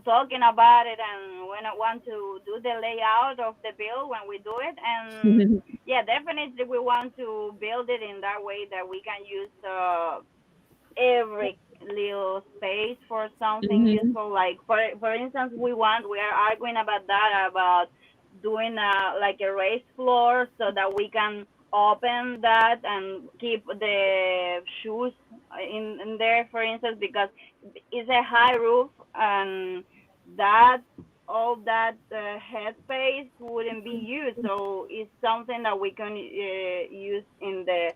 talking about it, and when I want to do the layout of the build when we do it, and yeah, definitely we want to build it in that way that we can use every little space for something Mhm. useful. Like for instance, we are arguing about that, about doing like a raised floor so that we can open that and keep the shoes in there, for instance, because it's a high roof, and that all that headspace wouldn't be used, so it's something that we can use in the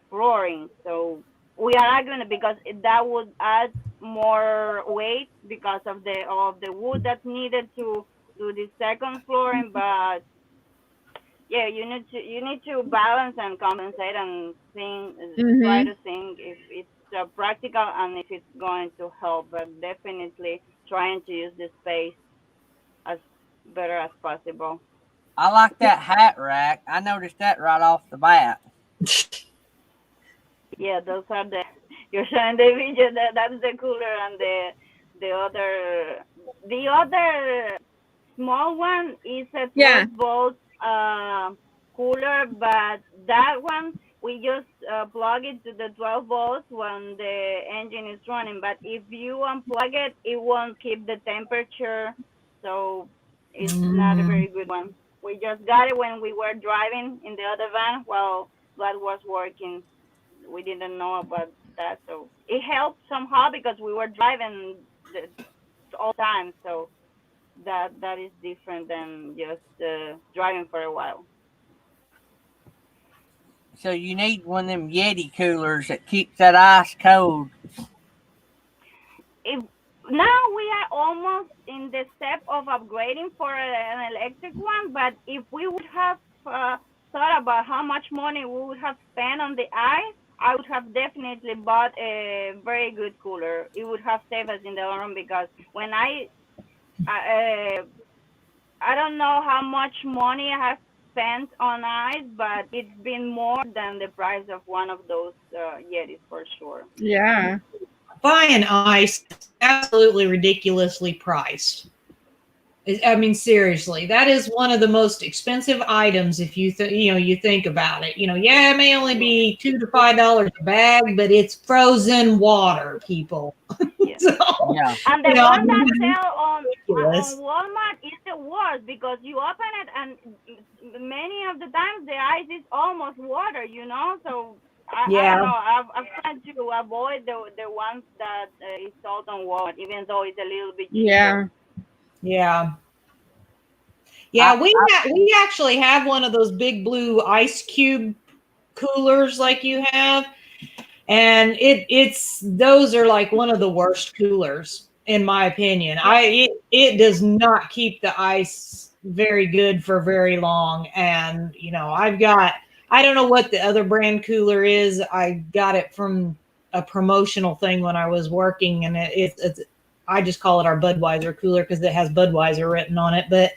flooring. So we are arguing because that would add more weight because of the wood that's needed to do the second flooring. But yeah, you need to balance and compensate and try Mhm. to think if it's practical and if it's going to help. But definitely trying to use the space as better as possible. I like that hat rack. I noticed that right off the bat. Yeah, those are you're showing the video, that's the cooler, and the other small one is a 12 Yeah. volt cooler, but that one we just plug it to the 12 volts when the engine is running. But if you unplug it, it won't keep the temperature, so it's not a very good one. We just got it when we were driving in the other van while that was working. We didn't know about that, so it helped somehow because we were driving all the time. So that is different than just driving for a while. So you need one of them Yeti coolers that keeps that ice cold. If now we are almost in the step of upgrading for an electric one, but if we would have thought about how much money we would have spent on the ice, I would have definitely bought a very good cooler. It would have saved us in the long run because when I don't know how much money I have spent on ice, but it's been more than the price of one of those Yetis for sure. Yeah. Buying ice is absolutely ridiculously priced. I mean, seriously, that is one of the most expensive items if you you think about it. Yeah, it may only be $2 to $5 a bag, but it's frozen water, people. Yeah. So, Yeah. And the one that sell on Walmart is the worst because you open it and many of the times the ice is almost water, So I Yeah. don't know. I've tried to avoid the ones that is salt and water, even though it's a little bit cheaper. Yeah. Yeah. Yeah, we actually have one of those big blue ice cube coolers like you have. And it's those are like one of the worst coolers in my opinion. It does not keep the ice very good for very long. And I don't know what the other brand cooler is. I got it from a promotional thing when I was working, and it's I just call it our Budweiser cooler because it has Budweiser written on it. But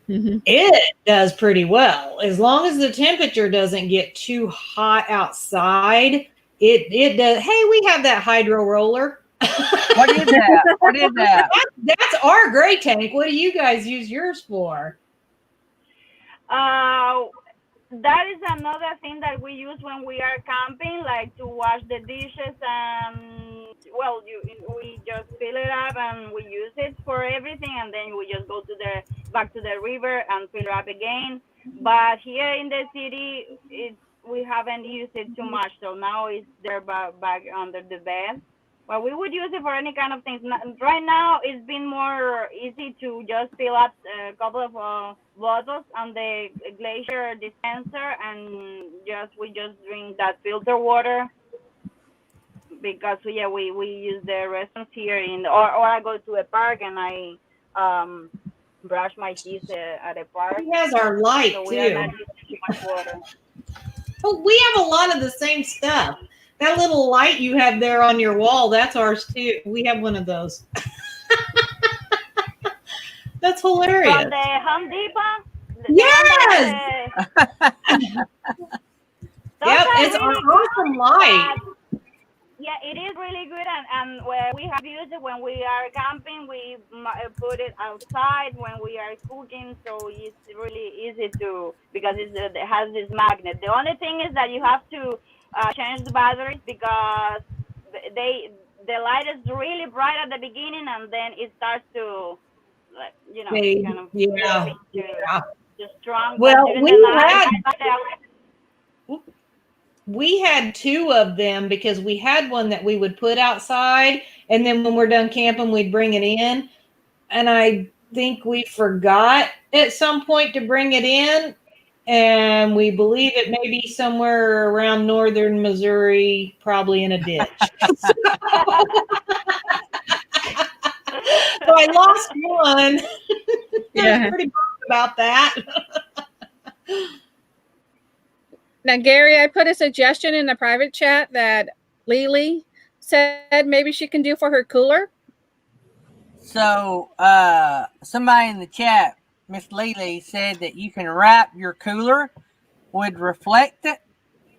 it does pretty well as long as the temperature doesn't get too hot outside. It does. Hey, we have that hydro roller. What is that? What is that? That's our gray tank. What do you guys use yours for? That is another thing that we use when we are camping, like to wash the dishes, and well, we just fill it up and we use it for everything, and then we just go back to the river and fill it up again. But here in the city, we haven't used it too much, so now it's there back under the bed. Well, we would use it for any kind of things. Right now, it's been more easy to just fill up a couple of bottles on the glacier dispenser, and we just drink that filter water because we use the restrooms here or I go to a park and I brush my teeth at a park. He has our light so we are too. not using too much water. Oh, we have a lot of the same stuff. That little light you have there on your wall, that's ours too. We have one of those. That's hilarious. From the Home Depot? Yes! Yep, it's our awesome light. Yeah, it is really good, and we have used it when we are camping. We put it outside when we are cooking, so it's really easy because it has this magnet. The only thing is that you have to change the batteries because the light is really bright at the beginning, and then it starts to kind of just strong. Well, we had two of them because we had one that we would put outside, and then when we're done camping, we'd bring it in. And I think we forgot at some point to bring it in, and we believe it may be somewhere around northern Missouri, probably in a ditch. So I lost one. I was pretty bummed about that. Now, Gary, I put a suggestion in the private chat that Lily said maybe she can do for her cooler. So, somebody in the chat, Miss Lily, said that you can wrap your cooler with reflectant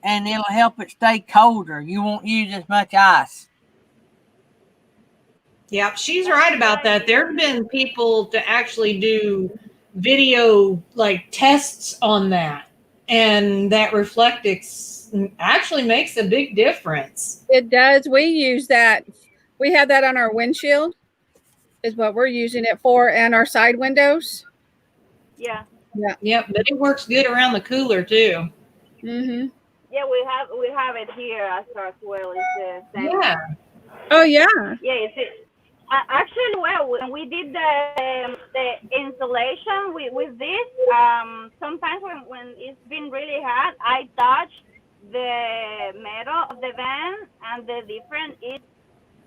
and it'll help it stay colder. You won't use as much ice. Yep, she's right about that. There have been people to actually do video tests on that. And that Reflectix actually makes a big difference. It does. We use that. We have that on our windshield is what we're using it for, and our side windows. Yeah. Yep, but it works good around the cooler too. Mm-hmm. Yeah, we have it here as well. It's the same. Yeah. Oh yeah. Yeah, actually, well, when we did the installation with this, sometimes when it's been really hot, I touch the metal of the van, and the difference is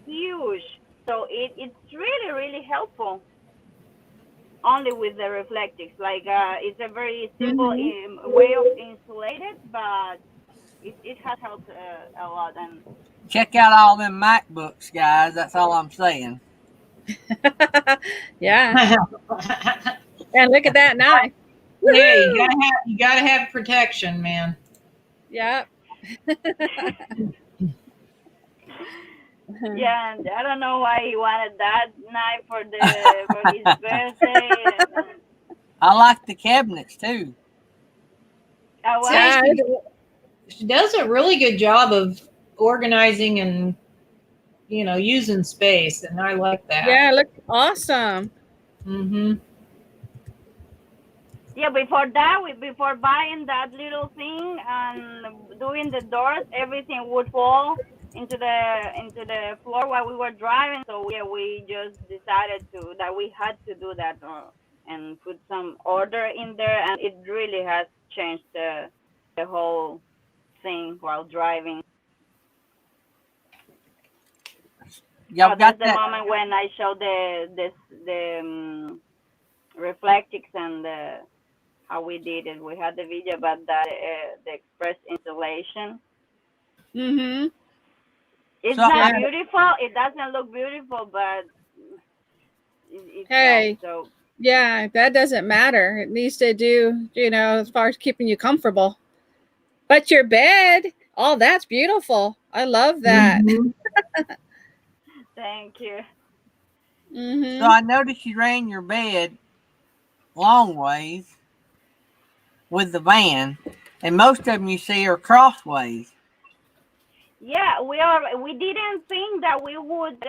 huge. So it's really, really helpful. Only with the Reflectix, it's a very simple way of insulating, but it has helped a lot. And check out all them MacBooks, guys. That's all I'm saying. Yeah. And look at that knife. Yeah, you gotta have protection, man. Yep. yeah, and I don't know why he wanted that knife for his birthday. I like the cabinets too. She does a really good job of organizing and using space, and I like that. Yeah, it looks awesome. Mm-hmm. Yeah, before that, before buying that little thing and doing the doors, everything would fall into the floor while we were driving. So yeah, we just decided that we had to do that and put some order in there, and it really has changed the whole thing while driving. Y'all Oh, got that's the that? moment when I showed the reflectics and how we did it. We had the video about that, the express installation. Mm-hmm. It's So not I, beautiful. It doesn't look beautiful, but it's Hey, so yeah, that doesn't matter. It needs to do, as far as keeping you comfortable. But your bed, oh, that's beautiful. I love that. Mhm. thank you. so Mm-hmm. I noticed you ran your bed long ways with the van, and most of them you see are crossways. Yeah, we didn't think that we would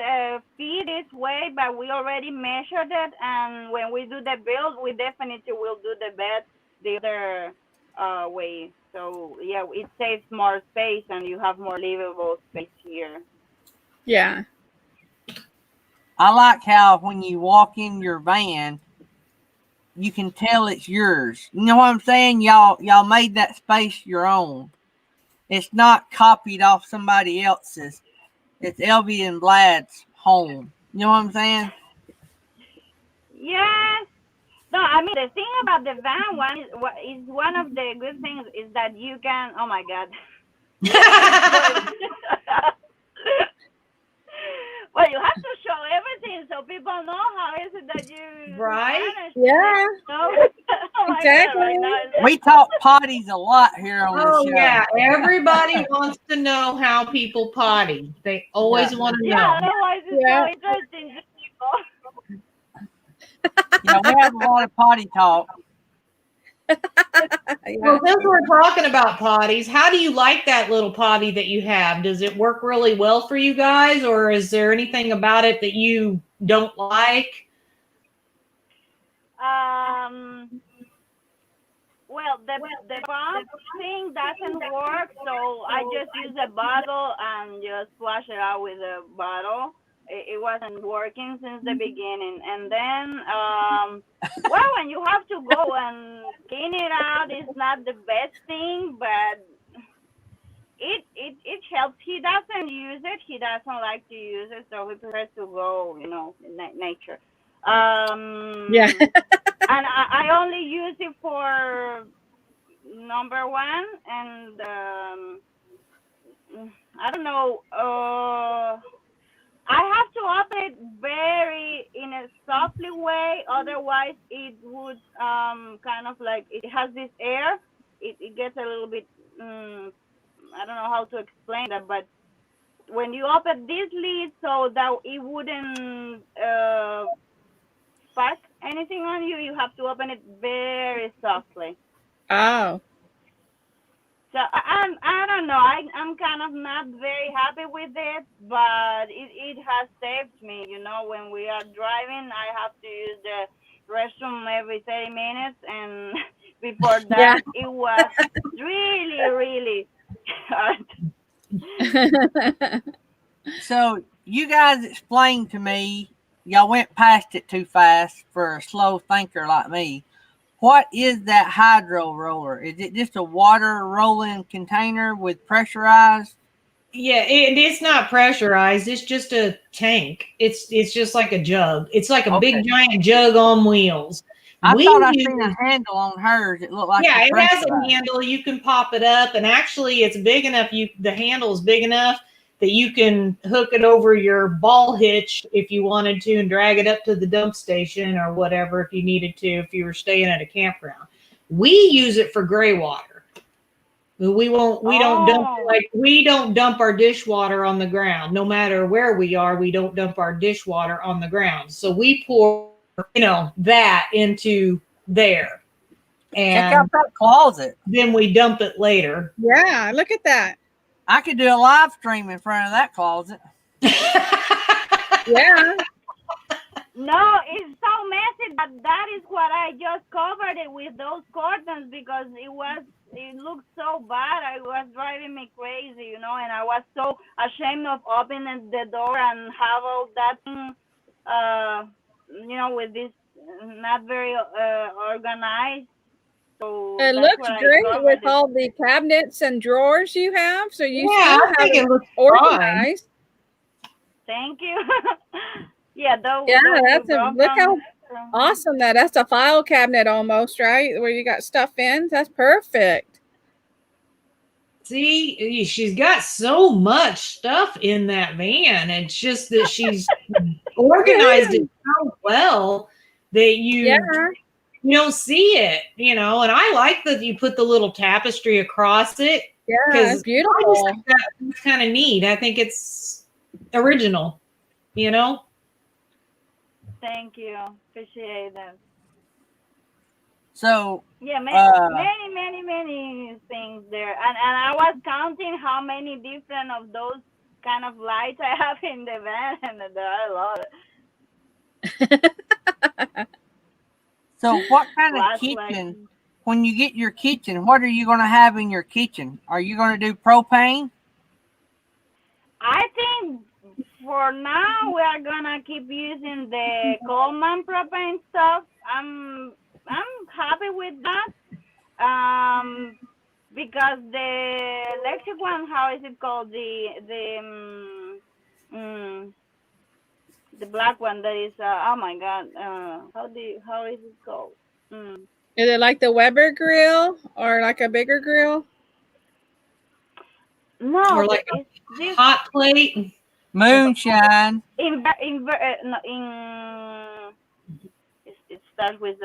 feed this way, but we already measured it, and when we do the build, we definitely will do the bed the other way. So yeah, it saves more space, and you have more livable space here. Yeah. I like how when you walk in your van, you can tell it's yours. You know what I'm saying? Y'all made that space your own. It's not copied off somebody else's. It's Elvie and Vlad's home. You know what I'm saying? Yes. No, I mean the thing about the van one is one of the good things is that you can. Oh my God. Well, you have to show everything so people know how is it that you Right? manage Yeah. it. So, oh my God, right now. We talk potties a lot here on the Oh show. yeah, everybody wants to know how people potty. They always Yeah. want to Yeah, know. otherwise it's Yeah. so interesting to people. Yeah, we have a lot of potty talk. Well, since we're talking about potties, how do you like that little potty that you have? Does it work really well for you guys, or is there anything about it that you don't like? Well, the pump thing doesn't work, so I just use a bottle and just flush it out with a bottle. It wasn't working since the beginning, and then well, when you have to go and clean it out, it's not the best thing, but it helps. He doesn't use it. He doesn't like to use it, so he prefers to go, in nature. Yeah. And I only use it for number one, and I don't know. I have to open it very in a softly way, otherwise it would kind of like it has this air. It gets a little bit. I don't know how to explain that, but when you open this lid so that it wouldn't spark anything on you, you have to open it very softly. Oh. So I don't know. I'm kind of not very happy with it, but it has saved me. When we are driving, I have to use the restroom every 30 minutes, and before Yeah. that, it was really, really hard. So you guys explained to me, y'all went past it too fast for a slow thinker like me. What is that hydro roller? Is it just a water rolling container with pressurized? Yeah, it's not pressurized. It's just a tank. It's just like a jug. It's like a Okay. big giant jug on wheels. I We thought I use- seen a handle on hers. It looked like yeah, a it has a pressurized. handle. You can pop it up, and actually, it's big enough. The handle is big enough that you can hook it over your ball hitch if you wanted to, and drag it up to the dump station or whatever if you needed to. If you were staying at a campground, we use it for gray water. We won't. We don't dump we don't dump our dishwater on the ground. No matter where we are, we don't dump our dishwater on the ground. So we pour, that into there, Check out and that closet. then we dump it later. Yeah. Look at that. I could do a live stream in front of that closet. Yeah. No, it's so messy that is what I just covered it with those curtains because it looked so bad. It was driving me crazy, you know, and I was so ashamed of opening the door and have all that thing, you know, with this not very organized. So It that's looks what I great with covered it. all the cabinets and drawers you have. So you Yeah, still I have think it it looks fine. organized. Thank you. Yeah, Yeah, those that's we a brought look how from awesome that's a file cabinet almost, right? Where you got stuff in. That's perfect. See, she's got so much stuff in that van. It's just that she's organized it so well that Yeah, you don't see it, you know. And I like that you put the little tapestry across it yeah, because it's I beautiful. just think that's kind of neat. I think it's original, you know. Thank you. Appreciate that. So, Yeah, uh, many things there. And I was counting how many different of those kind of lights I have in the van, and there are a lot. so what kind of Flashlights. kitchen? When you get your kitchen, what are you going to have in your kitchen? Are you going to do propane? I think for now we are gonna keep using the Coleman propane stuff. I'm happy with that. Because the electric one, how is it called? The black one that is oh my god, how is it called? Mm. Is it like the Weber grill or like a bigger grill? No, Or like it's a this hot plate. Moonshine. It starts with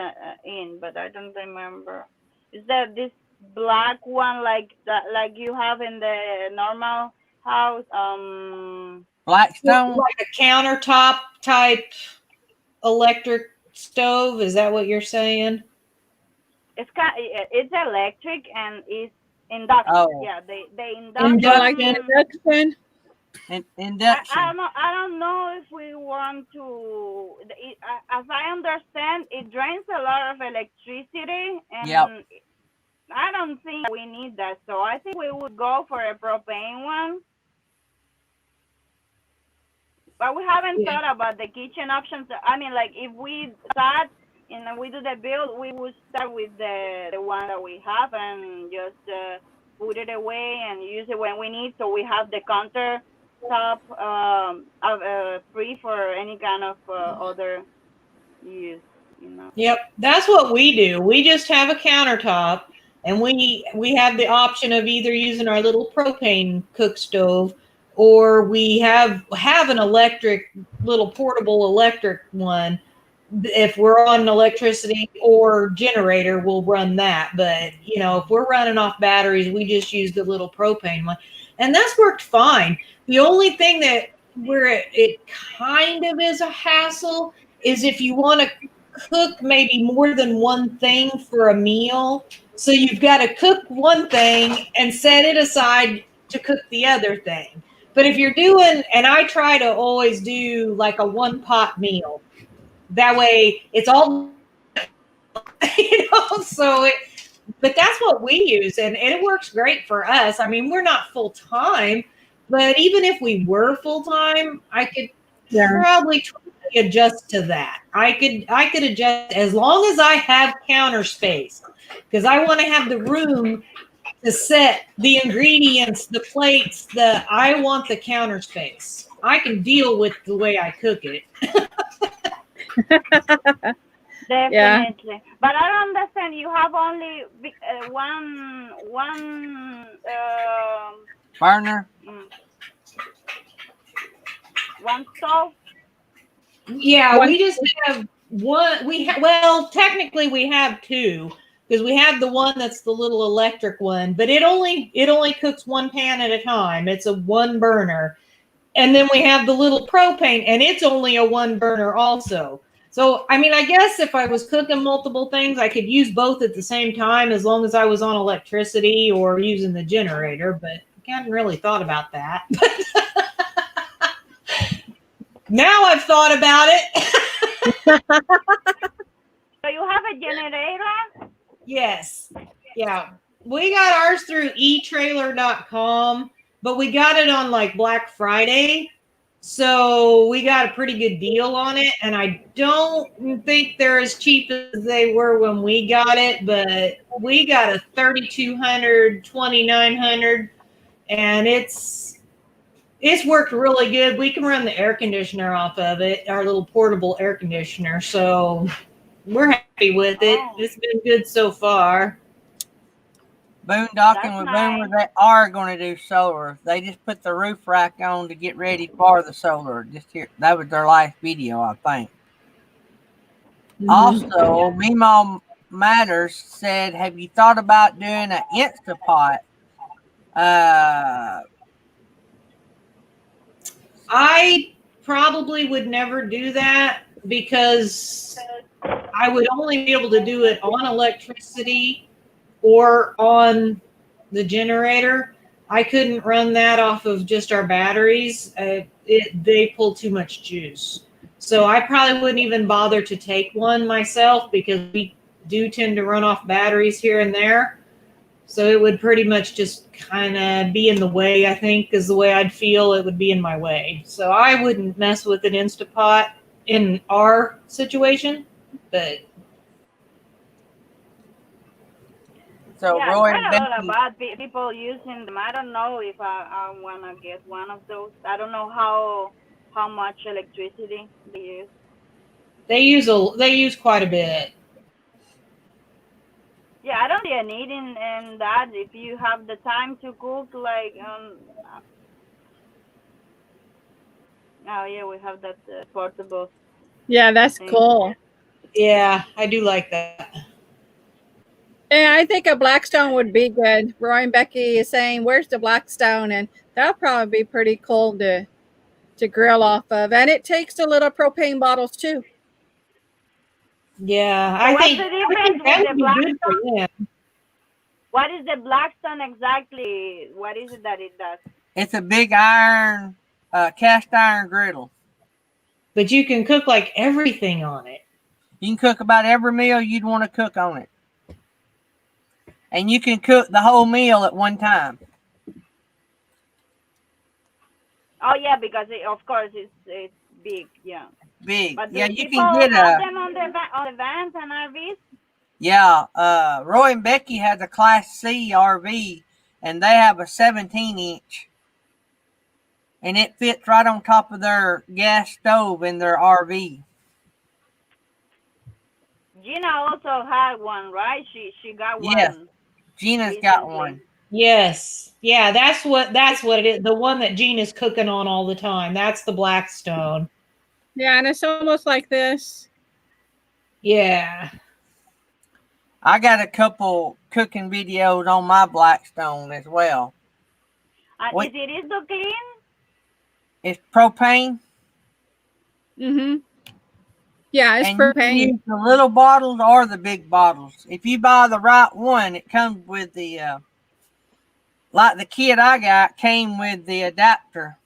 in, but I don't remember. Is that this black one like that, like you have in the normal house? Blackstone. Like a countertop type electric stove. Is that what you're saying? It's electric and it's induction. Oh. Yeah, the induction. More like the induction. Induction. I don't know if we want to. As I understand, it drains a lot of electricity, and Yep. I don't think we need that. So I think we would go for a propane one. But we haven't thought about the kitchen options. I mean, like if we start and we do the build, we would start with the one that we have and just put it away and use it when we need. So we have the countertop free for any kind of other use. You know. Yep, that's what we do. We just have a countertop, and we have the option of either using our little propane cook stove, or we have an electric, little portable electric one. If we're on electricity or generator, we'll run that. But you know, if we're running off batteries, we just use the little propane one, and that's worked fine. The only thing that where it kind of is a hassle is if you want to cook maybe more than one thing for a meal. So you've got to cook one thing and set it aside to cook the other thing. But if you're doing, and I try to always do like a one pot meal, that way it's all, you know, but that's what we use, and it works great for us. I mean, we're not full time, but even if we were full time, I could probably try to adjust to that. I could adjust as long as I have counter space, because I want to have the room to set the ingredients, the plates. I want the counter space. I can deal with the way I cook it. Definitely, but I don't understand. You have only one Burner. one stove. Yeah, we just have one. Well, technically we have two, because we have the one that's the little electric one, but it only cooks one pan at a time. It's a one burner. And then we have the little propane, and it's only a one burner also. So, I mean, I guess if I was cooking multiple things, I could use both at the same time as long as I was on electricity or using the generator, but I hadn't really thought about that. Now I've thought about it. So you have a generator? Yes. Yeah. We got ours through eTrailer.com, but we got it on like Black Friday. So we got a pretty good deal on it. And I don't think they're as cheap as they were when we got it, but we got a 3,200, 2,900, and it's worked really good. We can run the air conditioner off of it, our little portable air conditioner. So we're happy with it. Oh. It's been good so far. Boondocking That's with nice. Boomer, they are going to do solar. They just put the roof rack on to get ready for the solar. Just here, that was their last video, I think. Also, Meemaw Matters said, "Have you thought about doing an Instapot?" I probably would never do that because I would only be able to do it on electricity or on the generator. I couldn't run that off of just our batteries. They pull too much juice. So I probably wouldn't even bother to take one myself because we do tend to run off batteries here and there. So it would pretty much just kind of be in the way, I think, is the way I'd feel it would be in my way. So I wouldn't mess with an Instapot in our situation, but So Yeah, Roy I've and heard a lot Becky, about people using them. I don't know if I want to get one of those. I don't know how much electricity they use. they use quite a bit. Yeah, I don't see a need in that if you have the time to cook. Like, oh yeah, we have that portable Yeah, that's thing. cool. Yeah, I do like that. Yeah, I think a Blackstone would be good. Roy and Becky is saying, "Where's the Blackstone?" And that'll probably be pretty cool to grill off of. And it takes the little propane bottles too. Yeah, So I what's think the that difference with would the be good for Blackstone? them. What is the Blackstone exactly? What is it that it does? it's a big iron, cast iron griddle. But you can cook like everything on it. You can cook about every meal you'd want to cook on it. And you can cook the whole meal at one time. Oh yeah, because of course it's big. Yeah. Big. But do Yeah, you people can get have a. them on the vans and RVs? Yeah, Roy and Becky has a Class C RV, and they have a 17-inch. And it fits right on top of their gas stove in their RV. Gina also had one, right? She got one. Yes. Gina's got recently. one. Yes. Yeah, that's what it is. The one that Gene is cooking on all the time. That's the Blackstone. Yeah, and it's almost like this. Yeah. I got a couple cooking videos on my Blackstone as well. What? Is it so clean? It's propane. Mm-hmm. Yeah, it's And you can propane. use the little bottles or the big bottles. If you buy the right one, it comes with the like the kit I got came with the adapter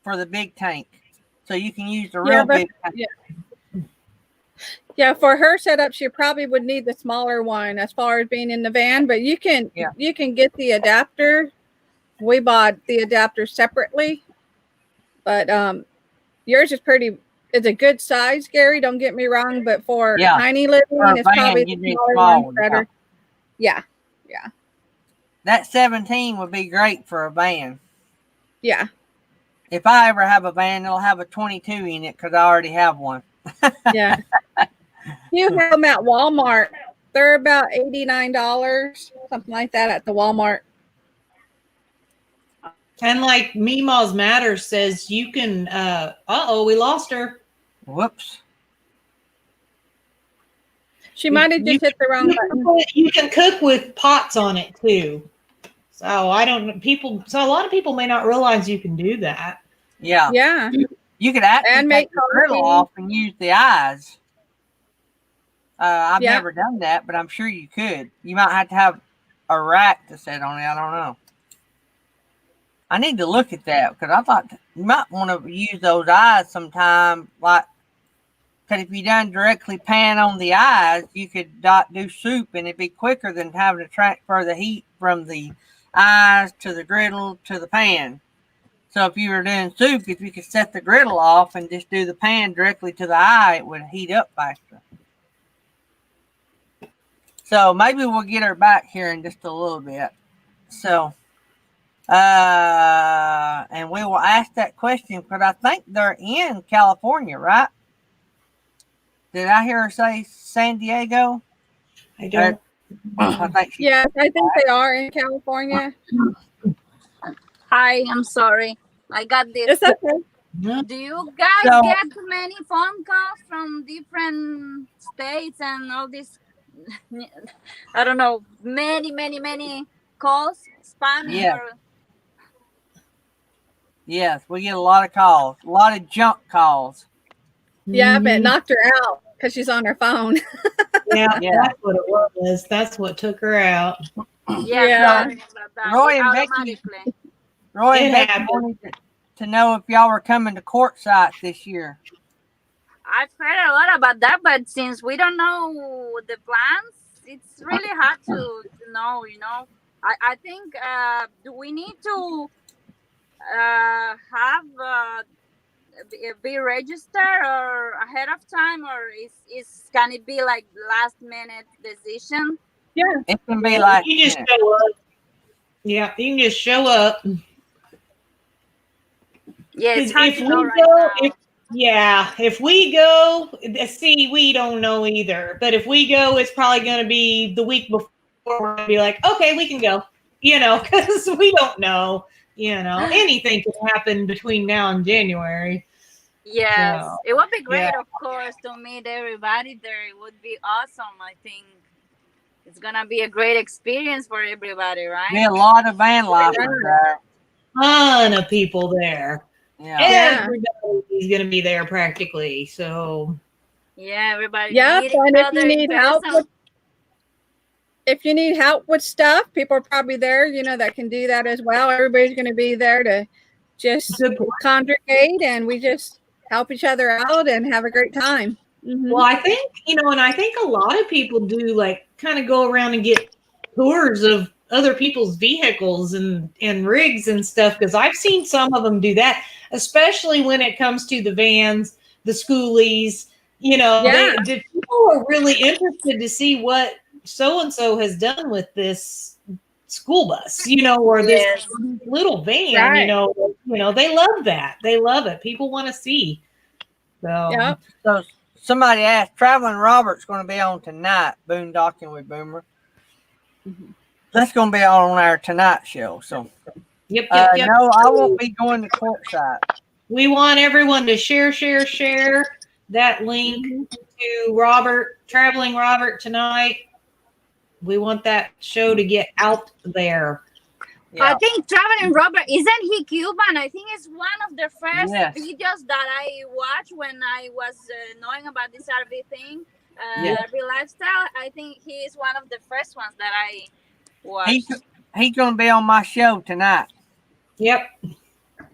for the big tank. So you can use the real big tank. Yeah, for her setup, she probably would need the smaller one as far as being in the van, but you can get the adapter. We bought the adapter separately, but yours is it's a good size, Gary. Don't get me wrong, but for tiny living, it's probably the smaller one better. Yeah. That 17 would be great for a van. Yeah. If I ever have a van, it'll have a 22 in it because I already have one. Yeah. You have them at Walmart. They're about $89, something like that at the Walmart. And like Meemaw's Matter says, you can we lost her. Whoops. She might have just hit the wrong button. You can cook with pots on it too. So a lot of people may not realize you can do that. Yeah. Yeah. You could actually make take the griddle off and use the eyes. I've Yeah. never done that, but I'm sure you could. You might have to have a rack to sit on it. I don't know. I need to look at that because I thought you might want to use those eyes sometime, like Because if you done directly pan on the eyes, you could do soup, and it'd be quicker than having to transfer the heat from the eyes to the griddle to the pan. So if you were doing soup, if you could set the griddle off and just do the pan directly to the eye, it would heat up faster. So maybe we'll get her back here in just a little bit. So, and we will ask that question because I think they're in California, right? Did I hear her say San Diego? I don't. I think she, Yes, I think they are in California. Hi, I'm sorry. I got this. It's okay. Do you guys So- get many phone calls from different states and all this? I don't know, many calls, spam. Yeah. Or, yes, we get a lot of calls, a lot of junk calls. Yeah, but it Mhm. knocked her out because she's on her phone. Yeah, Yeah. that's what it was. That's what took her out. yeah, Yeah. sorry about that. Roy and Becky- Automatically. Roy It and Becky happens. wanted to know if y'all were coming to Quartzsite this year. I've heard a lot about that, but since we don't know the plans, it's really hard to know. You know, I think do we need to have be registered or ahead of time, or is can it be like last minute decision? It can be like You just show up. Yeah, you can just show up. Yeah, it's hard If to we know right go, now. if we go, see, we don't know either. But if we go, it's probably going to be the week before. We're going to be like, okay, we can go. You know, because we don't know. You know, anything can happen between now and January. Yes, So, it would be great, yeah. of course, to meet everybody there. It would be awesome. I think it's gonna be a great experience for everybody, be right? a lot of van lifers there. Ton of people there. Yeah. Yeah. Everybody's going to be there practically. So, Yeah, everybody. Yeah, meet and each if other you in need help person. if you need help with stuff, people are probably there, that can do that as well. Everybody's going to be there to just good point. congregate, and we just help each other out and have a great time. Mhm. Well, I think, and I think a lot of people do like kind of go around and get tours of other people's vehicles and rigs and stuff, because I've seen some of them do that, especially when it comes to the vans, the schoolies. Yeah. The people are really interested to see what so-and-so has done with this school bus, or this Yes. little van, Right. they love that. They love it. People want to see. So, Yep. So somebody asked, Traveling Robert's going to be on tonight, Boondocking with Boomer. That's going to be on our Tonight Show. So, yep. no, I won't be going to Quartzsite. We want everyone to share that link to Traveling Robert tonight. We want that show to get out there. Yeah. I think Traveling Robert, isn't he Cuban? I think it's one of the first Yes. videos that I watched when I was knowing about this RV thing, Yeah. RV lifestyle. I think he is one of the first ones that I watched. He's going to be on my show tonight. Yep.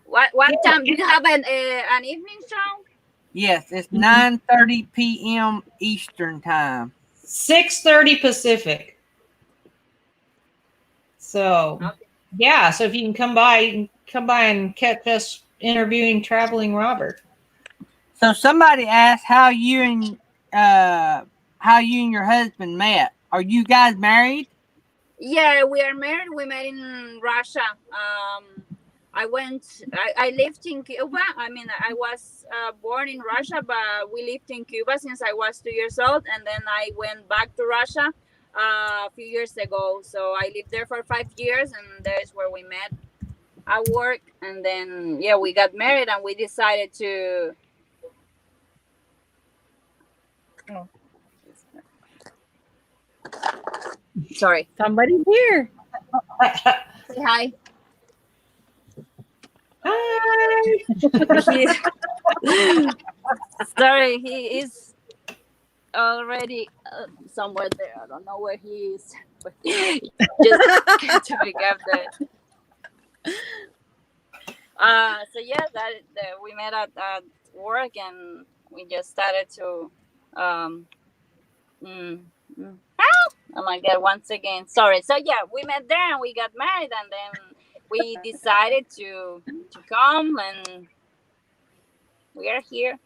What Yeah. time? Do you have an evening show? Yes, it's 9:30 p.m. Eastern time. 6:30 Pacific. So, Okay. yeah. So if you can come by and catch us interviewing Traveling Robert. So somebody asked how you and your husband met. Are you guys married? Yeah, we are married. We met in Russia. I lived in Cuba. I mean, I was born in Russia, but we lived in Cuba since I was 2 years old. And then I went back to Russia a few years ago. So I lived there for 5 years, and there's where we met at work. And then, we got married, and we decided to... Sorry. Somebody's here. Say hi. Hi. Sorry, he is already somewhere there. I don't know where he is. But just to pick up the. So yeah, we met at work, and We just started to oh my god, once again, sorry. So yeah, we met there and we got married, and then we decided to come, and we are here.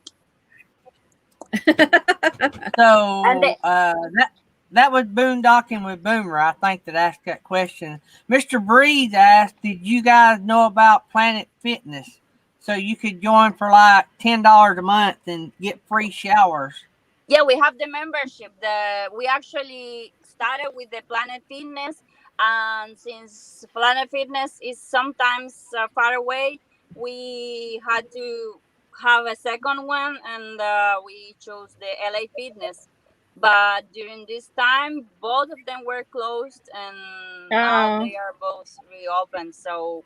So And they, that was boondocking with Boomer, I think, that asked that question. Mr. Breeze asked, did you guys know about Planet Fitness? So you could join for like $10 a month and get free showers. yeah, we have the membership. We actually started with the Planet Fitness, and since Planet Fitness is sometimes far away, we had to have a second one, and we chose the LA Fitness. But during this time, both of them were closed, and now Oh. they are both reopened. So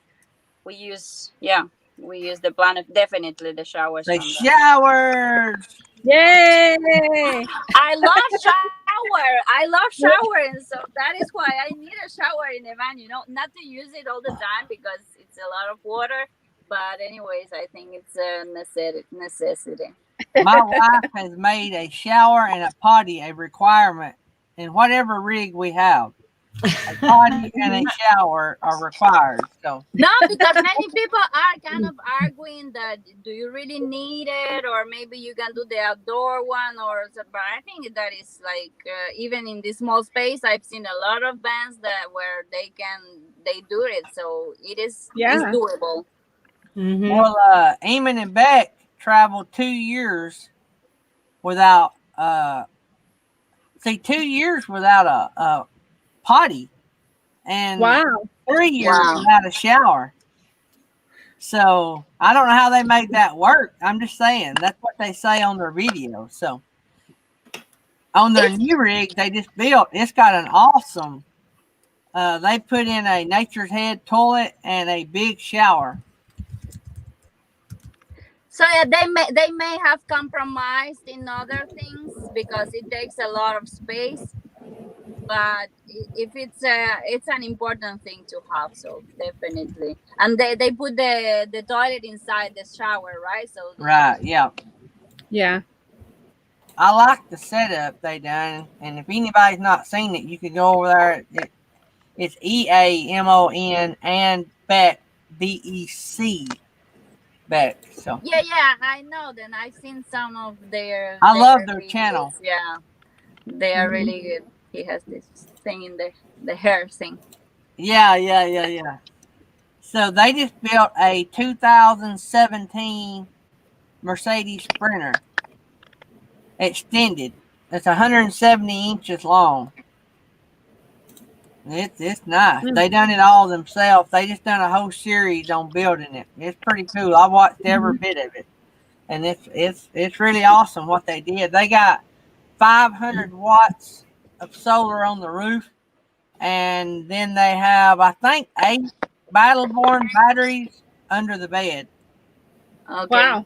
we use the Planet, definitely the showers. The from showers. Yay! I love showering, so that is why I need a shower in the van. Not to use it all the time because it's a lot of water. But anyways, I think it's a necessity. My wife has made a shower and a potty a requirement in whatever rig we have. A potty and a shower are required. So No, because many people are kind of arguing that do you really need it, or maybe you can do the outdoor one, but I think that is like even in this small space, I've seen a lot of bands where they do it, so it's doable. Mhm. well, Eamon and Beck traveled 2 years without 2 years without a potty, and Wow. 3 years Wow. without a shower. So I don't know how they made that work. I'm just saying that's what they say on their video. So on their new rig they just built, it's got an awesome. They put in a Nature's Head toilet and a big shower. So yeah, they may have compromised in other things because it takes a lot of space. But if it's an important thing to have, so definitely. And they put the toilet inside the shower, right? So Right, yeah. Yeah. I like the setup they done, and if anybody's not seen it, you could go over there. It's EAMON and Beck, BEC Beck. So yeah, I know. Then I've seen some of I love their videos. channel. Yeah, they are really good. He has this thing in the hair thing. Yeah. So they just built a 2017 Mercedes Sprinter extended. It's 170 inches long. It's nice. They done it all themselves. They just done a whole series on building it. It's pretty cool. I watched every bit of it, and it's really awesome what they did. They got 500 watts of solar on the roof, and then they have, I think, 8 Battleborn batteries under the bed. Okay. Wow.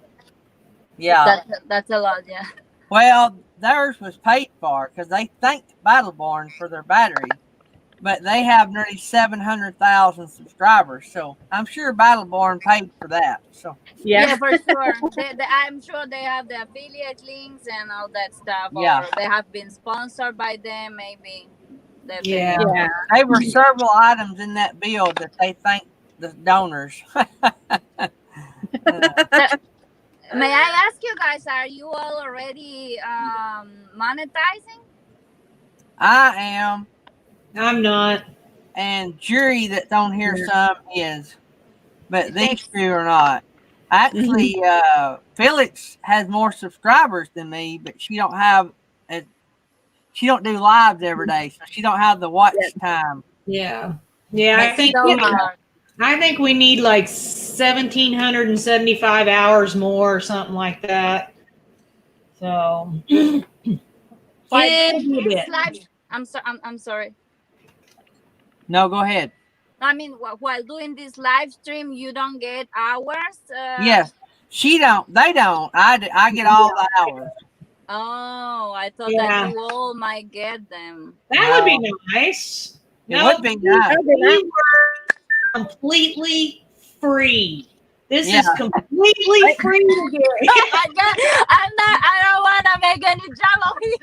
Yeah. That's a lot. Yeah. Well, theirs was paid for because they thanked Battleborn for their battery, but they have nearly 700,000 subscribers, so I'm sure Battleborn paid for that. So Yeah. for sure. I'm sure they have the affiliate links and all that stuff. Yeah. Or they have been sponsored by them, maybe. Yeah. Yeah. there were several items in that bill that they thanked the donors. May I ask you guys, are you all already monetizing? I am, I'm not. and jury that's on here some is, but these two are not. Actually, Felix has more subscribers than me, but she don't do lives every day, so she don't have the watch time. Yeah. Yeah, I think So hard. I think we need like 1,775 hours more or something like that. So While yeah, doing a this bit. live, I'm sorry. No, go ahead. I mean, while doing this live stream, you don't get hours. Yes, she don't. They don't. I get all the hours. Oh, I thought Yeah. that you all might get them. That would be nice. It would be nice. We were completely free. This Yeah. is completely free to Gary. I don't want to make any trouble here.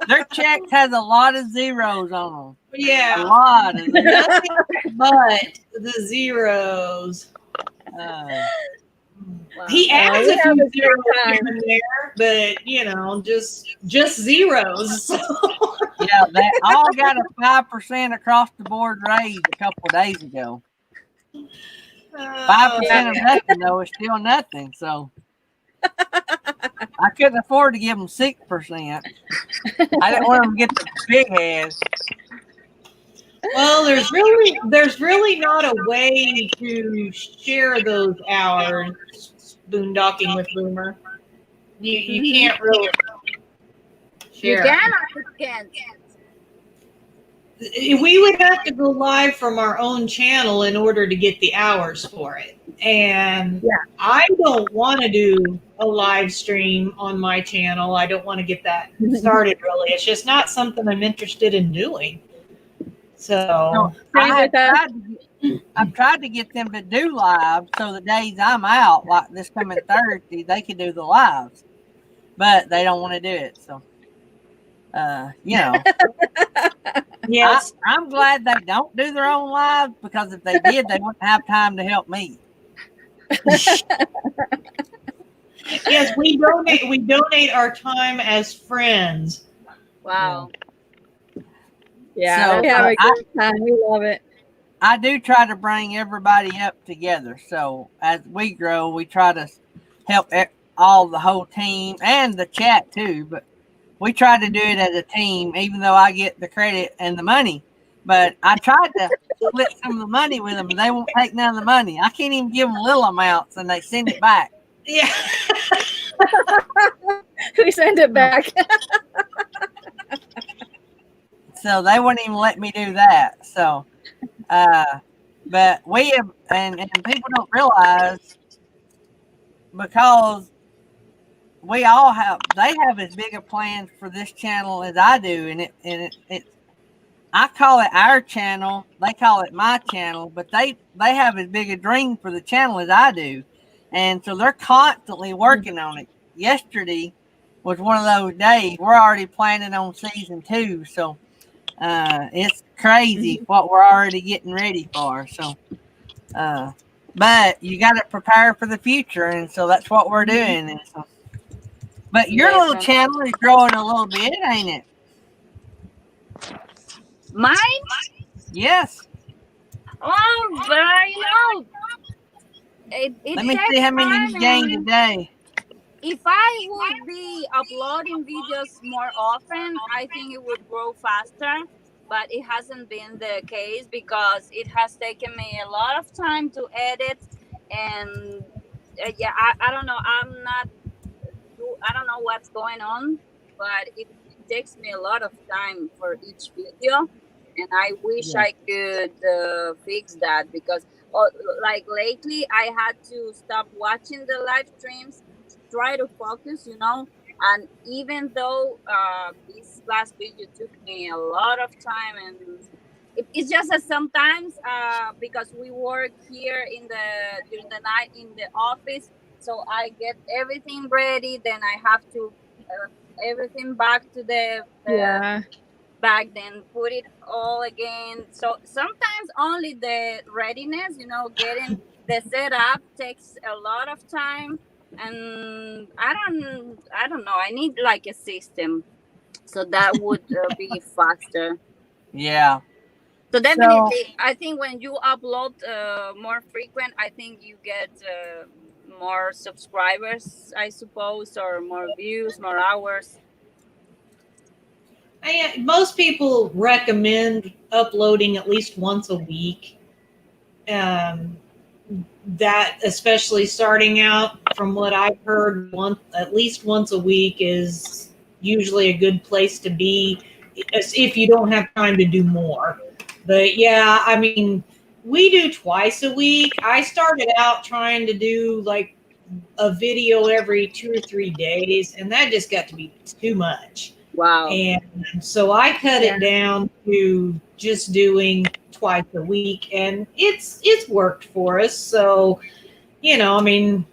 Their checks has a lot of zeros on them. A Yeah, lot of them. nothing but the zeros. Uh, He adds we a have few a great zeros time. here and there, but just zeros. So, yeah, they all got a 5% across the board raise a couple of days ago. 5% of nothing though is still nothing. So I couldn't afford to give them 6%. I didn't want them to get the big heads. well, there's really not a way to share those hours. Boondocking with Boomer, you can't really You share. can or you can't. We would have to go live from our own channel in order to get the hours for it. And I don't want to do a live stream on my channel. I don't want to get that started really. It's just not something I'm interested in doing. So I've tried to get them to do live so the days I'm out, like this coming Thursday, they can do the lives. But they don't want to do it. So yes. I'm glad they don't do their own lives, because if they did, they wouldn't have time to help me. Yes, we donate our time as friends. Wow. Yeah, So, we have a good time. We love it. I do try to bring everybody up together. So as we grow, we try to help all the whole team and the chat too. But we try to do it as a team, even though I get the credit and the money. But I tried to split some of the money with them, and they won't take none of the money. I can't even give them little amounts, and they send it back. Yeah. We send it back. So they wouldn't even let me do that. So, but we have, and people don't realize, because we all have, they have as big a plan for this channel as I do, and it I call it our channel, they call it my channel, but they have as big a dream for the channel as I do, and so they're constantly working on it. Yesterday was one of those days. We're already planning on season 2, so it's crazy what we're already getting ready for. So, but you got to prepare for the future, and so that's what we're doing. And so, but your little channel is growing a little bit, ain't it? Mine? Yes. Oh, but I know. It Let me takes see how many time, you gained and today. if I would be uploading videos more often, I think it would grow faster. But it hasn't been the case because it has taken me a lot of time to edit, and I don't know. I don't know what's going on, but it takes me a lot of time for each video, and I wish I could fix that, because like lately I had to stop watching the live streams, try to focus, and even though this last video took me a lot of time, and it's just that sometimes because we work here during the night in the office, so I get everything ready, then I have to everything back to the bag, then put it all again. So sometimes only the readiness, getting the setup takes a lot of time. And I don't know. I need like a system, so that would be faster. Yeah. So definitely, I think when you upload more frequent, I think you get more subscribers, I suppose, or more views, more hours. Most people recommend uploading at least once a week. That, especially starting out, from what I've heard, at least once a week is usually a good place to be if you don't have time to do more. But yeah, I mean, we do twice a week. I started out trying to do like a video every 2 or 3 days, and that just got to be too much. Wow. And so I cut Yeah. it down to just doing twice a week, and it's worked for us. So, I mean,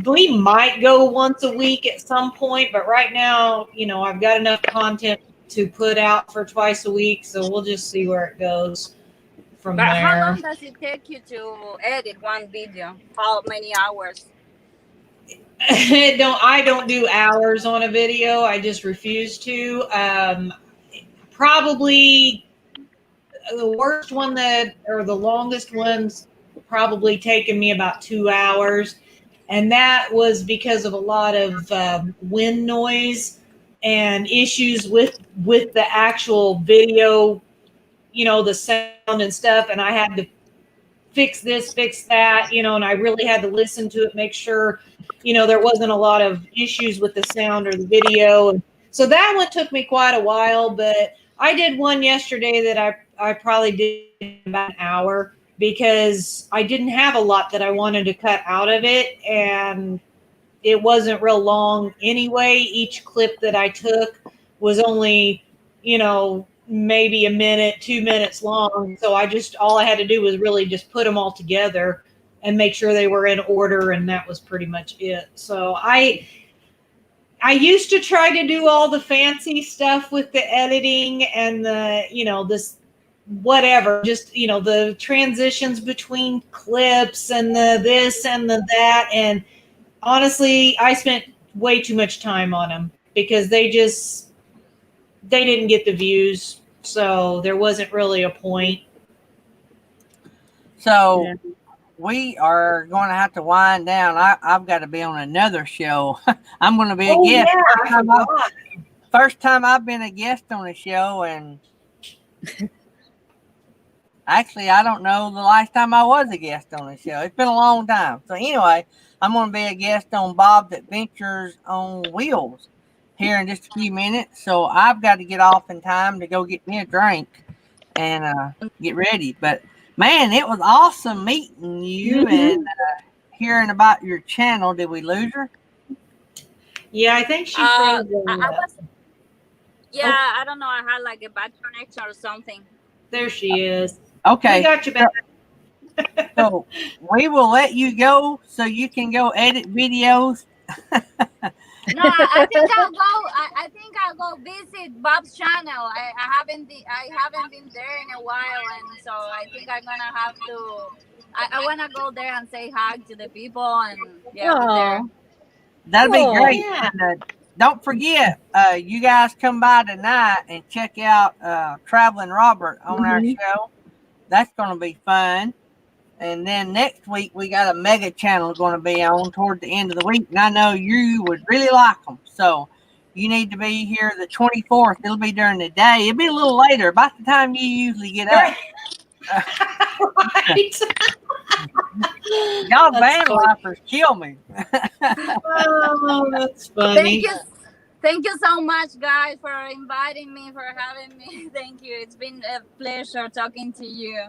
we might go once a week at some point, but right now, I've got enough content to put out for twice a week, so we'll just see where it goes from But how there. long does it take you to edit one video? How many hours? I don't do hours on a video. I just refuse to. Probably the worst one or the longest one's probably taken me about 2 hours. And that was because of a lot of wind noise and issues with the actual video, the sound and stuff. And I had to fix this, fix that, and I really had to listen to it, make sure, there wasn't a lot of issues with the sound or the video. And so that one took me quite a while, but I did one yesterday that I probably did about an hour because I didn't have a lot that I wanted to cut out of it. And it wasn't real long anyway. Each clip that I took was only, maybe a minute, 2 minutes long. So all I had to do was really just put them all together and make sure they were in order. And that was pretty much it. So I used to try to do all the fancy stuff with the editing and this whatever, just, the transitions between clips and the this and the that. And honestly, I spent way too much time on them because they didn't get the views. So there wasn't really a point. So we are going to have to wind down. I've got to be on another show. I'm going to be a guest. Yeah, First time I've been a guest on a show, and actually, I don't know the last time I was a guest on a show. It's been a long time. So anyway, I'm going to be a guest on Bob's Adventures on Wheels here in just a few minutes. So I've got to get off in time to go get me a drink and get ready. But man, it was awesome meeting you and hearing about your channel. Did we lose her? Yeah, I think she I froze. was, yeah, I don't know. I had like a bad connection or something. There she is. Okay. We got you back. So we will let you go so you can go edit videos. No, I think I'll go. I think I'll go visit Bob's channel. I haven't been there in a while, and so I think I'm gonna have to. I want to go there and say hi to the people and be there. That'd be great. Yeah. And, don't forget, you guys come by tonight and check out Traveling Robert on our show. That's going to be fun. And then next week, we got a mega channel going to be on toward the end of the week. And I know you would really like them. So you need to be here the 24th. It'll be during the day. It'll be a little later, about the time you usually get up. Right. Y'all That's van funny. lifers kill me. Oh, that's funny. Thank you so much, guys, for inviting me, for having me. Thank you. It's been a pleasure talking to you.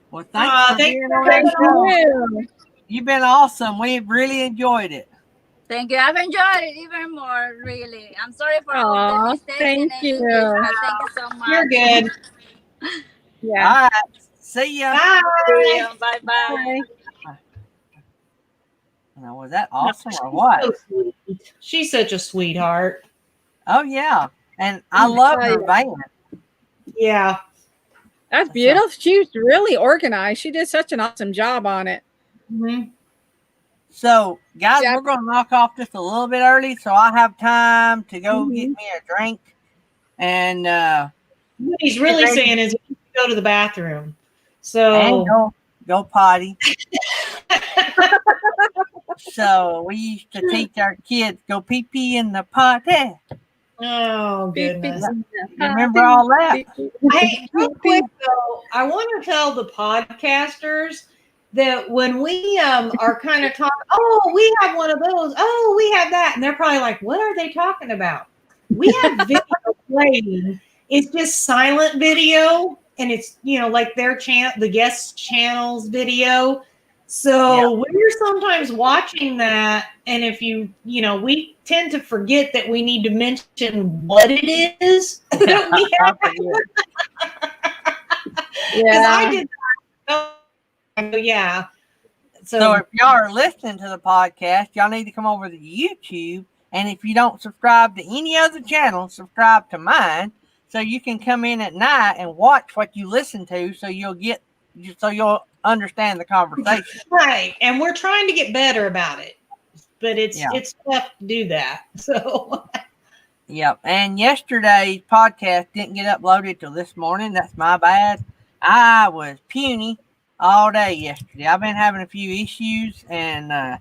Well, thanks for thank being you. on that show. You've been awesome. We've really enjoyed it. Thank you. I've enjoyed it even more, really. I'm sorry for all Aw, the mistakes thank in you. English, but thank you so much. You're good. Yeah. All right. See ya. Bye. Bye-bye. Now, was that awesome or what? So sweet. She's such a sweetheart. Oh, yeah. And I love her van. Yeah. That's beautiful. She's really organized. She did such an awesome job on it. Mm-hmm. So, guys, Yeah. we're going to knock off just a little bit early so I have time to go get me a drink. And What he's really saying is we need to go to the bathroom. and So go potty. So we used to teach our kids go pee pee in the potty. oh goodness. You remember all that? Hey, real quick though, I want to tell the podcasters that when we are kind of talking, oh, we have one of those, oh, we have that, and they're probably like, what are they talking about? We have video playing. It's just silent video, and it's like their channel, the guest channel's video. So we're sometimes watching that, and if we tend to forget that we need to mention what it is that we have. Because I did that. Oh, yeah. So if y'all are listening to the podcast, y'all need to come over to YouTube. And if you don't subscribe to any other channel, subscribe to mine, so you can come in at night and watch what you listen to, so you'll understand the conversation. Right. And we're trying to get better about it, but it's tough to do that. So Yep. And yesterday's podcast didn't get uploaded till this morning. That's my bad. I was puny all day yesterday. I've been having a few issues, and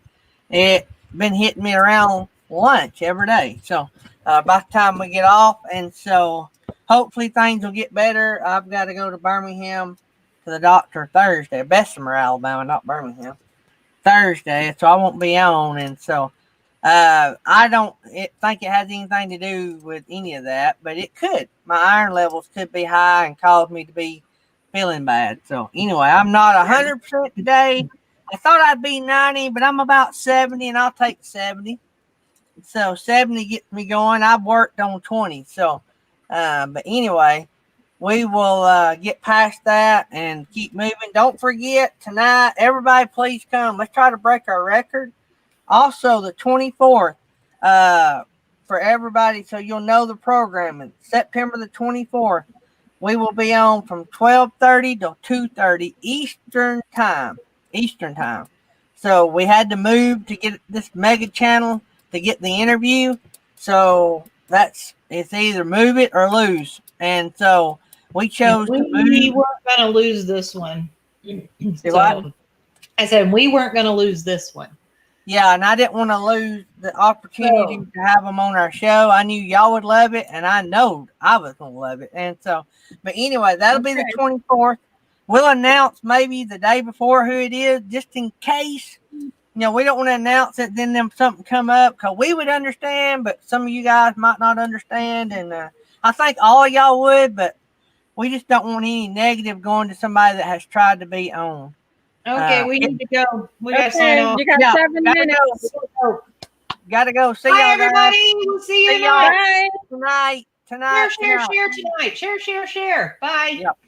it been hitting me around lunch every day. So by the time we get off, and so hopefully things will get better. I've got to go to Birmingham to the doctor Thursday, Bessemer, Alabama, not Birmingham. Thursday, so I won't be on, and so I don't think it has anything to do with any of that, but it could. My iron levels could be high and cause me to be feeling bad. So anyway, I'm not 100% today. I thought I'd be 90, but I'm about 70, and I'll take 70. So 70 gets me going. I've worked on 20. So, but anyway, we will get past that and keep moving. Don't forget tonight, everybody, please come. Let's try to break our record. Also, the 24th, for everybody, so you'll know the programming. September the 24th, we will be on from 12:30 to 2:30 Eastern time. So we had to move to get this mega channel to get the interview. So it's either move it or lose. And so we chose to move. We weren't going to lose this one. So I said we weren't going to lose this one. Yeah, and I didn't want to lose the opportunity to have them on our show. I knew y'all would love it, and I know I was going to love it. And so, but anyway, that'll be the 24th. We'll announce maybe the day before who it is, just in case. We don't want to announce it, then something come up, because we would understand, but some of you guys might not understand. And I think all of y'all would, but we just don't want any negative going to somebody that has tried to be on. Okay, we need to go. We got to sign off. You got 7 minutes. Gotta go. See Bye, y'all, everybody. guys. We'll see you Bye. Tonight. Share tonight. Share. Bye. Yep.